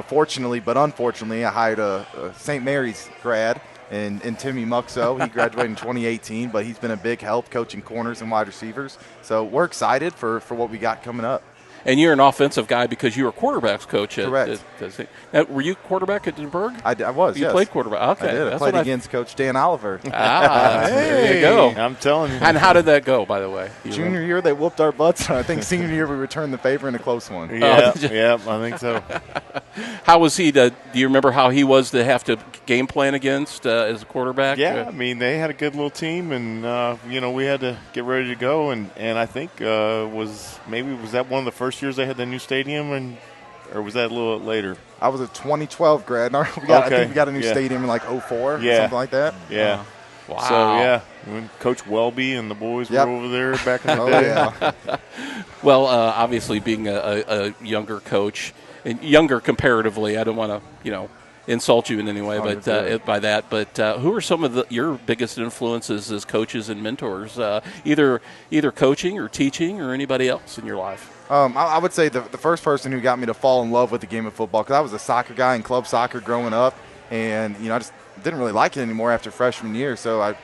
fortunately but unfortunately, I hired a St. Mary's grad in Timmy Muxo. He graduated in 2018, but he's been a big help coaching corners and wide receivers. So we're excited for what we got coming up. And you're an offensive guy because you were quarterbacks coach at Correct. Were you quarterback at DeBerg? I was, You played quarterback. Okay. I did. I played against Coach Dan Oliver. There you go. I'm telling you. And how did that go, by the way? Junior year, they whooped our butts. I think senior year, we returned the favor in a close one. Yeah, I think so. How was he do you remember how he was to have to game plan against as a quarterback? Yeah, I mean, they had a good little team, and, we had to get ready to go. And I think was that one of the first years they had the new stadium, or was that a little later? I was a 2012 grad. I think we got a new stadium in like 04 or something like that. Yeah. Wow. So, when Coach Welby and the boys were over there back in the day. Yeah. Well, obviously being a younger coach, and younger comparatively, I don't want to, insult you in any way, but by that. But who are some of your biggest influences as coaches and mentors, either coaching or teaching or anybody else in your life? I would say the first person who got me to fall in love with the game of football, because I was a soccer guy in club soccer growing up, and I just didn't really like it anymore after freshman year. So I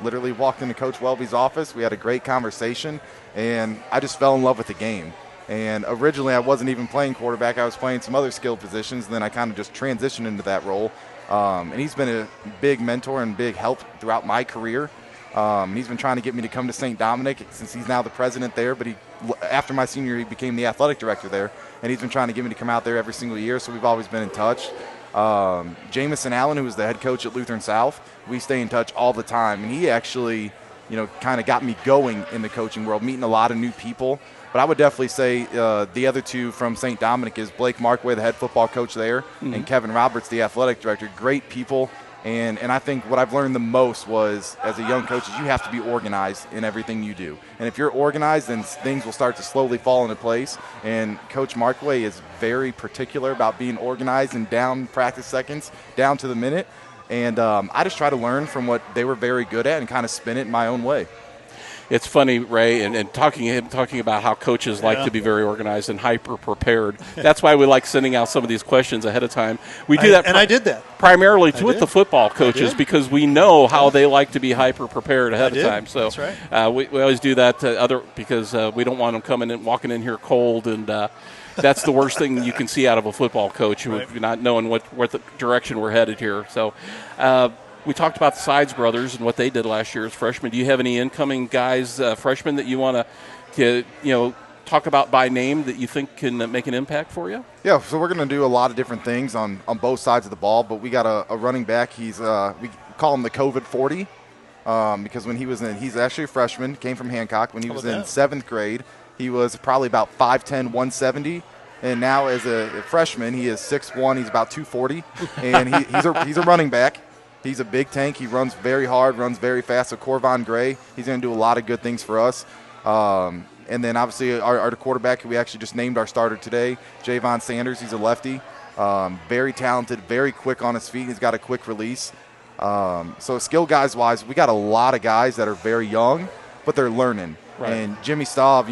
literally walked into Coach Welby's office. We had a great conversation, and I just fell in love with the game. And originally I wasn't even playing quarterback. I was playing some other skill positions, and then I kind of just transitioned into that role. And he's been a big mentor and big help throughout my career. He's been trying to get me to come to St. Dominic since he's now the president there, but after my senior year, he became the athletic director there, and he's been trying to get me to come out there every single year, so we've always been in touch. Jamison Allen, who was the head coach at Lutheran South, we stay in touch all the time, and he actually, kind of got me going in the coaching world, meeting a lot of new people. But I would definitely say the other two from St. Dominic is Blake Markway, the head football coach there, and Kevin Roberts, the athletic director. Great people. And I think what I've learned the most was, as a young coach, is you have to be organized in everything you do. And if you're organized, then things will start to slowly fall into place. And Coach Markway is very particular about being organized and down practice seconds, down to the minute. And I just try to learn from what they were very good at and kind of spin it in my own way. It's funny, Ray, and talking about how coaches like to be very organized and hyper prepared. That's why we like sending out some of these questions ahead of time. We do that, and I did that primarily with the football coaches because we know how they like to be hyper prepared ahead of time. So that's right. We always do that because we don't want them coming in, walking in here cold, and that's the worst thing you can see out of a football coach, not knowing what the direction we're headed here. So. We talked about the Sides brothers and what they did last year as freshmen. Do you have any incoming guys, freshmen, that you want to talk about by name that you think can make an impact for you? Yeah, so we're going to do a lot of different things on both sides of the ball, but we got a running back. He's we call him the COVID 40 because when he's actually a freshman, came from Hancock. When he was in 7th grade, he was probably about 5'10", 170. And now as a freshman, he is 6'1", he's about 240, and he's a running back. He's a big tank. He runs very hard, runs very fast. So Corvon Gray, he's going to do a lot of good things for us. And then obviously our quarterback, we actually just named our starter today, Javon Sanders. He's a lefty, very talented, very quick on his feet. He's got a quick release. So skill guys wise, we got a lot of guys that are very young, but they're learning. Right. And Jimmy Staub,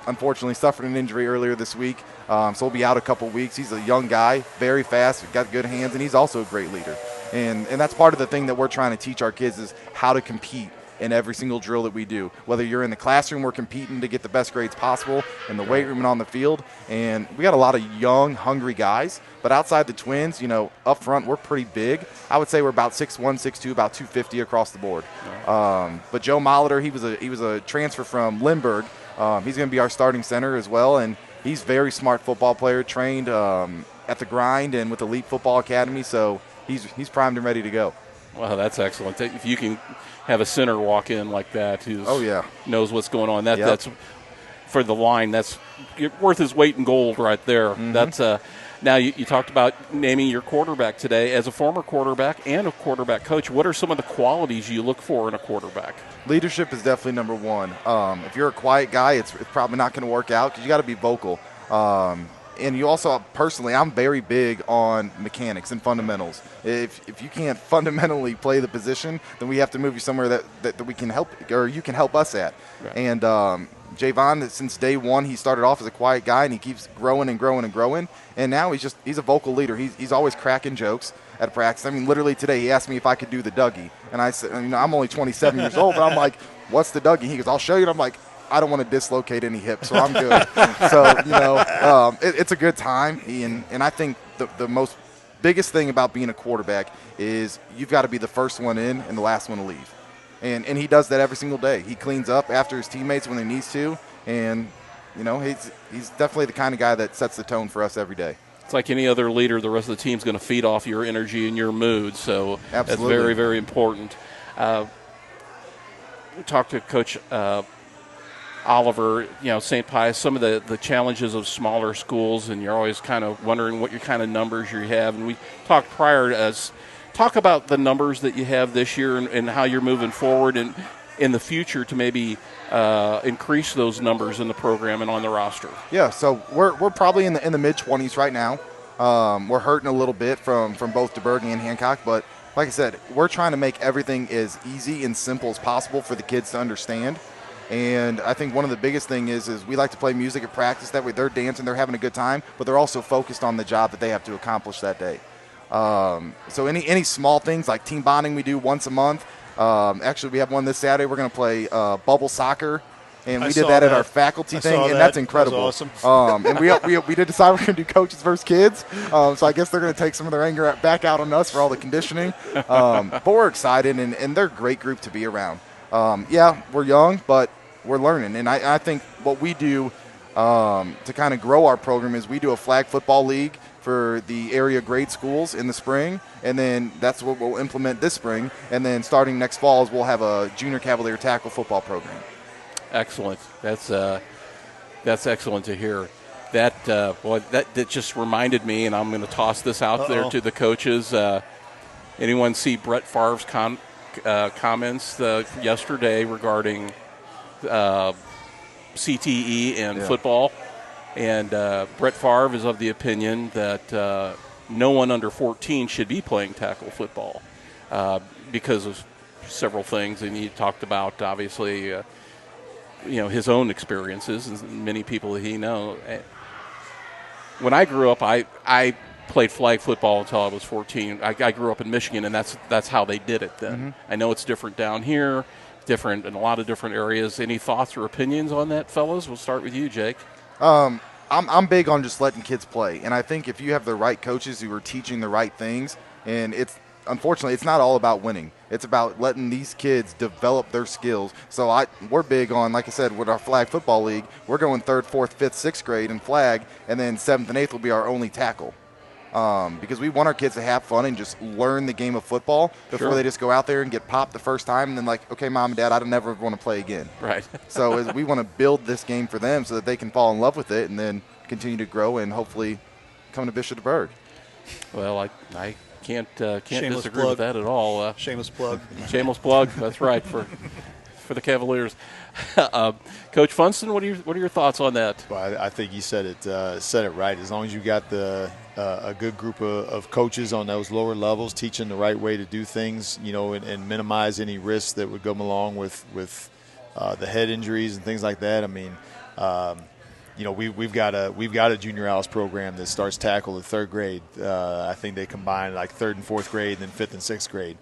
unfortunately suffered an injury earlier this week. So he'll be out a couple weeks. He's a young guy, very fast, got good hands, and he's also a great leader. And that's part of the thing that we're trying to teach our kids is how to compete in every single drill that we do. Whether you're in the classroom, we're competing to get the best grades possible, in the weight room and on the field. And we got a lot of young, hungry guys. But outside the twins, up front, we're pretty big. I would say we're about 6'1", 6'2", about 250 across the board. But Joe Molitor, he was a transfer from Lindbergh. He's going to be our starting center as well, and he's a very smart football player, trained at the grind and with Elite Football Academy, so he's primed and ready to go. Wow, that's excellent. If you can have a center walk in like that who knows what's going on, that's for the line, that's worth his weight in gold right there. Mm-hmm. That's now you talked about naming your quarterback today. As a former quarterback and a quarterback coach, what are some of the qualities you look for in a quarterback? Leadership is definitely number one. If you're a quiet guy, it's probably not going to work out because you got to be vocal. And you also, personally, I'm very big on mechanics and fundamentals. If you can't fundamentally play the position, then we have to move you somewhere that we can help, or you can help us at. Right. And Javon, since day one, he started off as a quiet guy, and he keeps growing and growing and growing. And now he's a vocal leader. He's always cracking jokes at practice. I mean, literally today, he asked me if I could do the Dougie. And I said, I'm only 27 years old, but I'm like, what's the Dougie? He goes, I'll show you. And I'm like, I don't want to dislocate any hips, so I'm good. So, it's a good time. And I think the most biggest thing about being a quarterback is you've got to be the first one in and the last one to leave. And he does that every single day. He cleans up after his teammates when he needs to. And, he's definitely the kind of guy that sets the tone for us every day. It's like any other leader, the rest of the team's going to feed off your energy and your mood. So Absolutely. That's very, very important. We talked to Coach Oliver, St. Pius, some of the challenges of smaller schools, and you're always kind of wondering what your kind of numbers you have. And we talked prior to us. Talk about the numbers that you have this year and how you're moving forward and in the future to maybe increase those numbers in the program and on the roster. Yeah, so we're probably in the mid-20s right now. We're hurting a little bit from both DeBerg and Hancock, but like I said, we're trying to make everything as easy and simple as possible for the kids to understand. And I think one of the biggest thing is we like to play music at practice. That way they're dancing, they're having a good time, but they're also focused on the job that they have to accomplish that day. So any small things like team bonding we do once a month. Actually, we have one this Saturday. We're going to play bubble soccer. And we did that at our faculty thing, and that's incredible. That was awesome. And we did decide we're going to do coaches versus kids. So I guess they're going to take some of their anger back out on us for all the conditioning. But we're excited, and they're a great group to be around. We're young, but we're learning. And I think what we do to kind of grow our program is we do a flag football league for the area grade schools in the spring, and then that's what we'll implement this spring. And then starting next fall we'll have a junior Cavalier tackle football program. Excellent. That's excellent to hear. That just reminded me, and I'm going to toss this out there to the coaches. Anyone see Brett Favre's comments yesterday regarding CTE and football? And Brett Favre is of the opinion that no one under 14 should be playing tackle football because of several things. And he talked about, obviously, his own experiences and many people that he knows. When I grew up, I played flag football until I was 14. I grew up in Michigan, and that's how they did it then. Mm-hmm. I know it's different down here, different in a lot of different areas. Any thoughts or opinions on that, fellas? We'll start with you, Jake. I'm big on just letting kids play, and I think if you have the right coaches who are teaching the right things, and unfortunately, it's not all about winning. It's about letting these kids develop their skills. So we're big on, like I said, with our flag football league, we're going 3rd, 4th, 5th, 6th grade in flag, and then 7th and 8th will be our only tackle. Because we want our kids to have fun and just learn the game of football before they just go out there and get popped the first time and then like, okay, Mom and Dad, I don't never want to play again. Right. So we want to build this game for them so that they can fall in love with it and then continue to grow and hopefully come to Bishop DuBourg. Well, I can't Shameless disagree plug. with that at all. Shameless plug. Shameless plug. That's right for the Cavaliers. Coach Funston, what are your thoughts on that? Well, I think you said it right. As long as you got a good group of coaches on those lower levels teaching the right way to do things, and minimize any risks that would come along with the head injuries and things like that. I mean, we've got a junior Alice program that starts tackle in 3rd grade. I think they combine like 3rd and 4th grade, and then 5th and 6th grade.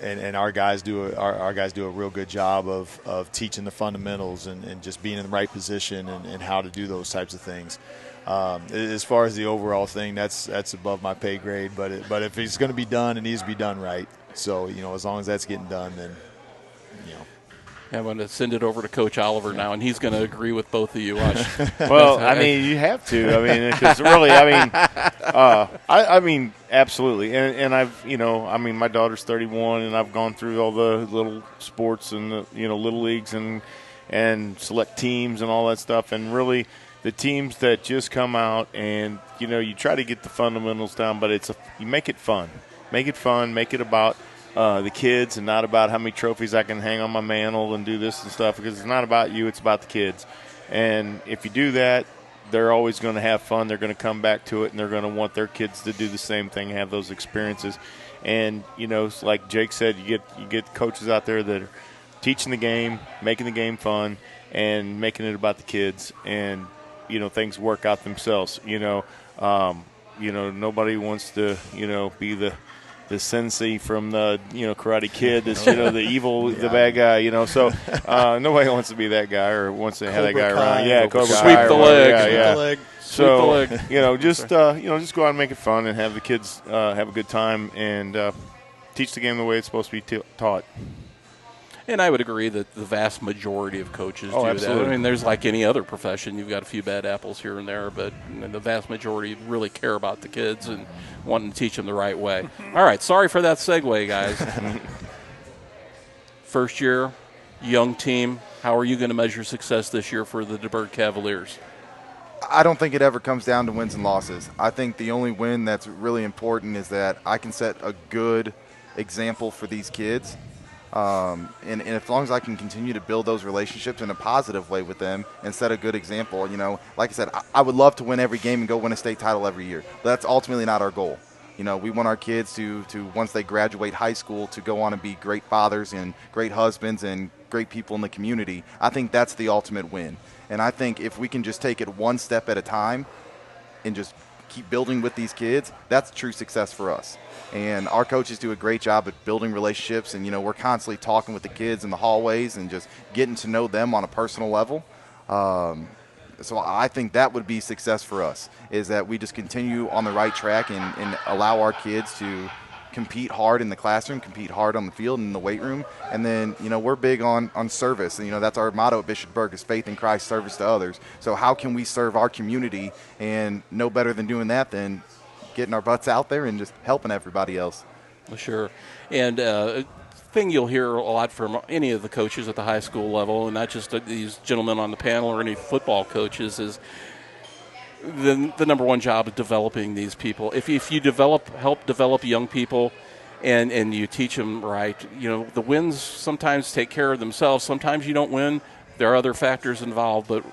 And our guys do a real good job of teaching the fundamentals and just being in the right position and how to do those types of things. As far as the overall thing, that's above my pay grade. But if it's going to be done, it needs to be done right. So as long as that's getting done, then I'm going to send it over to Coach Oliver now, and he's going to agree with both of you. Well, I mean, you have to. I mean, because really, I mean, absolutely. And I've, my daughter's 31, and I've gone through all the little sports and the, little leagues and select teams and all that stuff. And really, the teams that just come out and you try to get the fundamentals down, but you make it fun. Make it fun. Make it about the kids and not about how many trophies I can hang on my mantle and do this and stuff, because it's not about you, it's about the kids. And if you do that, they're always going to have fun. They're going to come back to it, and they're going to want their kids to do the same thing, have those experiences. And, like Jake said, you get coaches out there that are teaching the game, making the game fun, and making it about the kids. And, things work out themselves. Nobody wants to, be the sensei from the Karate Kid, this the evil, the bad guy, so nobody wants to be that guy or wants to have that guy around. Yeah, Cobra Kai. Sweep the leg. Yeah. So just go out and make it fun and have the kids have a good time and teach the game the way it's supposed to be taught. And I would agree that the vast majority of coaches do absolutely. that. I mean, there's like any other profession. You've got a few bad apples here and there, but the vast majority really care about the kids and wanting to teach them the right way. All right, sorry for that segue, guys. First year, young team. How are you going to measure success this year for the DuBourg Cavaliers? I don't think it ever comes down to wins and losses. I think the only win that's really important is that I can set a good example for these kids. And as long as I can continue to build those relationships in a positive way with them and set a good example, like I said, I would love to win every game and go win a state title every year. But that's ultimately not our goal. We want our kids to once they graduate high school, to go on and be great fathers and great husbands and great people in the community. I think that's the ultimate win. And I think if we can just take it one step at a time and just keep building with these kids, that's true success for us. And our coaches do a great job at building relationships, and we're constantly talking with the kids in the hallways and just getting to know them on a personal level. So I think that would be success for us, is that we just continue on the right track and allow our kids to compete hard in the classroom, compete hard on the field and in the weight room. And then, we're big on service. And, that's our motto at Bishop DuBourg, is faith in Christ, service to others. So how can we serve our community, and no better than doing that than getting our butts out there and just helping everybody else. Well, sure. And a thing you'll hear a lot from any of the coaches at the high school level, and not just these gentlemen on the panel or any football coaches, is the number one job of developing these people. If you help develop young people and you teach them right, the wins sometimes take care of themselves. Sometimes you don't win. There are other factors involved, but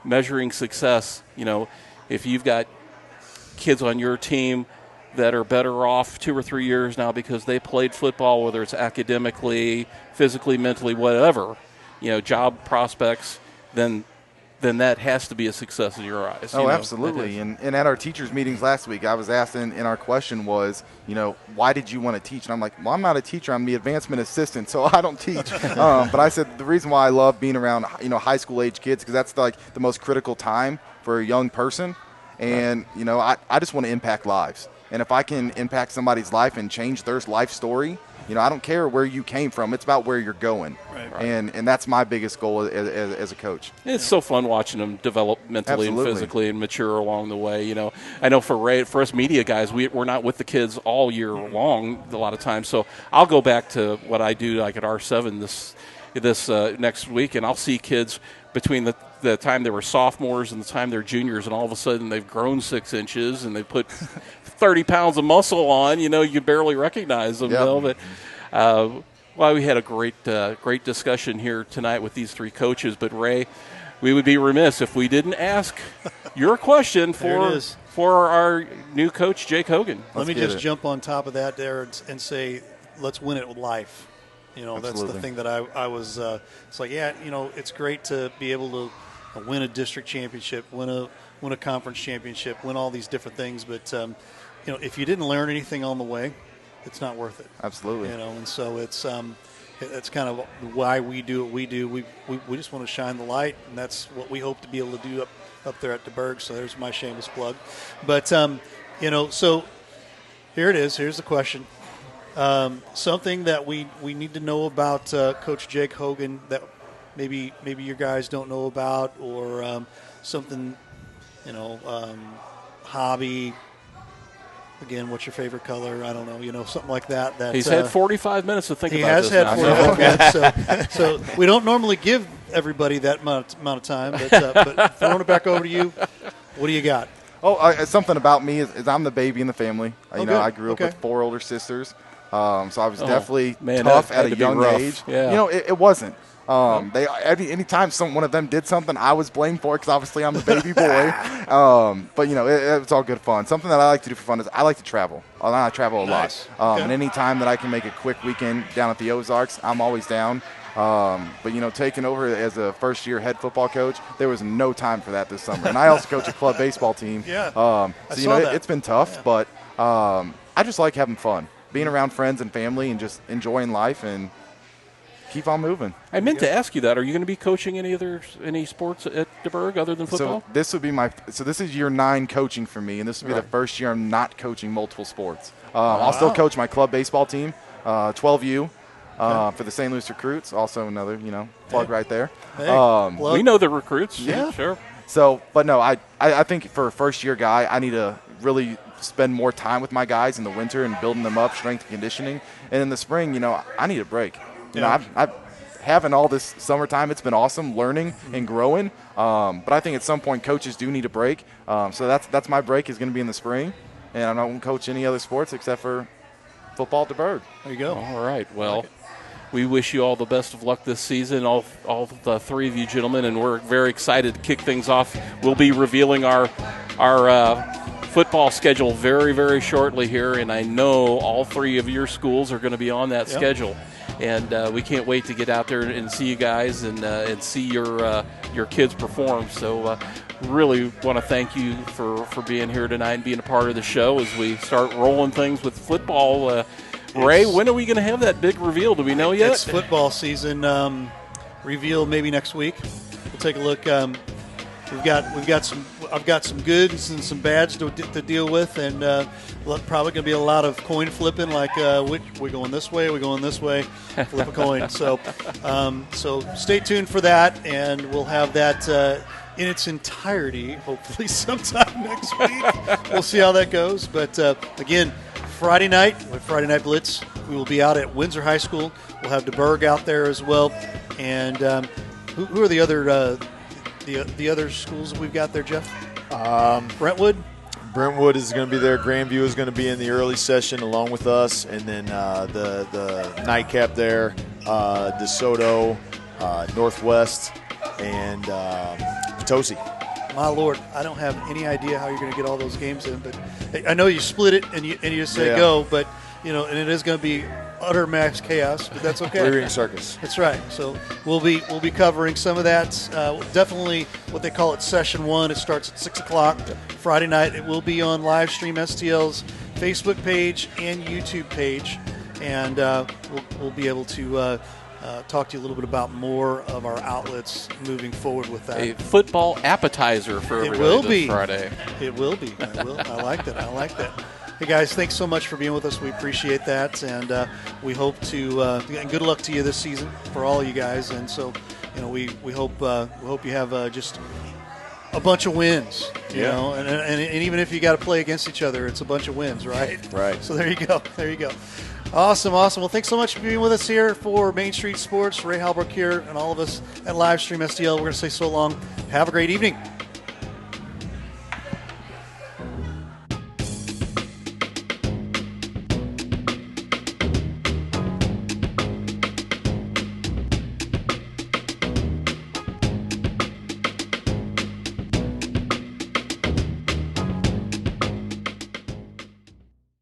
measuring success, if you've got kids on your team that are better off 2 or 3 years now because they played football, whether it's academically, physically, mentally, whatever, job prospects, then that has to be a success in your eyes. Oh, absolutely. And at our teachers' meetings last week, I was asked, and our question was, why did you want to teach? And I'm like, well, I'm not a teacher. I'm the advancement assistant, so I don't teach. But I said the reason why I love being around, high school age kids, because that's the most critical time for a young person. And, I just want to impact lives. And if I can impact somebody's life and change their life story, I don't care where you came from. It's about where you're going. Right. And that's my biggest goal as a coach. It's so fun watching them develop mentally Absolutely. and physically and mature along the way. I know for us media guys, we're not with the kids all year long a lot of times. So I'll go back to what I do like at R7 this next week, and I'll see kids between the time they were sophomores and the time they're juniors, and all of a sudden they've grown 6 inches and they put 30 pounds of muscle on. You barely recognize them. Yep. But we had a great discussion here tonight with these 3 coaches. But Ray, we would be remiss if we didn't ask your question for our new coach, Jake Hogan. Let me just jump on top of that there and say, let's win it with life. That's the thing that I was. It's like, it's great to be able to win a district championship, win a conference championship, win all these different things. But if you didn't learn anything on the way, it's not worth it. Absolutely. And so it's kind of why we do what we do. We just want to shine the light, and that's what we hope to be able to do up there at DeBerg. So there's my shameless plug. But so here it is. Here's the question. Something that we need to know about Coach Jake Hogan that maybe your guys don't know about, or something, hobby. Again, what's your favorite color? I don't know, something like that. He's had 45 minutes to think about this. He has had 45 minutes, so we don't normally give everybody that amount of time. But throwing it back over to you, what do you got? Something about me is I'm the baby in the family. I grew up with 4 older sisters. So I was definitely tough at a young age. Yeah. It wasn't. Anytime one of them did something, I was blamed for it because obviously I'm the baby boy. But it's all good fun. Something that I like to do for fun is I like to travel. I travel a lot. And any time that I can make a quick weekend down at the Ozarks, I'm always down. But taking over as a first-year head football coach, there was no time for that this summer. And I also coach a club baseball team. Yeah. It's been tough, but I just like having fun, being around friends and family, and just enjoying life and keep on moving. I meant to ask you that. Are you going to be coaching any sports at DeBerg other than football? So this is year 9 coaching for me, and this will be the first year I'm not coaching multiple sports. I'll still coach my club baseball team, 12U. For the St. Louis Recruits, also another, plug right there. We know the Recruits. Yeah, sure. So, but no, I think for a first-year guy, I need to really spend more time with my guys in the winter and building them up, strength and conditioning. And in the spring, I need a break. I've having all this summertime, it's been awesome learning and growing. But I think at some point coaches do need a break. So that's my break is going to be in the spring. And I'm not going to coach any other sports except for football at DeBerg. There you go. All right. Well, we wish you all the best of luck this season, all the 3 of you gentlemen, and we're very excited to kick things off. We'll be revealing our football schedule very, very shortly here, and I know all 3 of your schools are going to be on that schedule. And we can't wait to get out there and see you guys and see your kids perform. So really want to thank you for being here tonight and being a part of the show as we start rolling things with football. Ray, when are we going to have that big reveal? Do we know yet? It's football season. Reveal maybe next week. We'll take a look. We've got some. I've got some goods and some bads to deal with, and probably going to be a lot of coin flipping. Like, we going this way? We going this way? Flip a coin. So stay tuned for that, and we'll have that in its entirety. Hopefully, sometime next week. We'll see how that goes. But again, Friday night with Friday Night Blitz, we will be out at Windsor High School. We'll have DeBerg out there as well, and who are the other? The other schools that we've got there, Jeff? Brentwood? Brentwood is going to be there. Grandview is going to be in the early session along with us. And then the nightcap there, DeSoto, Northwest, and Potosi. My Lord, I don't have any idea how you're going to get all those games in, but I know you split it and you just say go, but and it is going to be utter max chaos, but that's okay. Rearing circus. That's right. So we'll be covering some of that. Definitely what they call it session 1. It starts at 6:00 Friday night. It will be on Livestream STL's Facebook page and YouTube page, and we'll be able to talk to you a little bit about more of our outlets moving forward with that. A football appetizer for everybody this Friday. It will be. I like that. Hey guys, thanks so much for being with us. We appreciate that, and we hope to. And good luck to you this season for all of you guys. And so, we hope you have just a bunch of wins. You know, and even if you got to play against each other, it's a bunch of wins, right? Right. So there you go. There you go. Awesome. Well, thanks so much for being with us here for Main Street Sports. Ray Halbrook here, and all of us at Livestream STL. We're going to say so long. Have a great evening.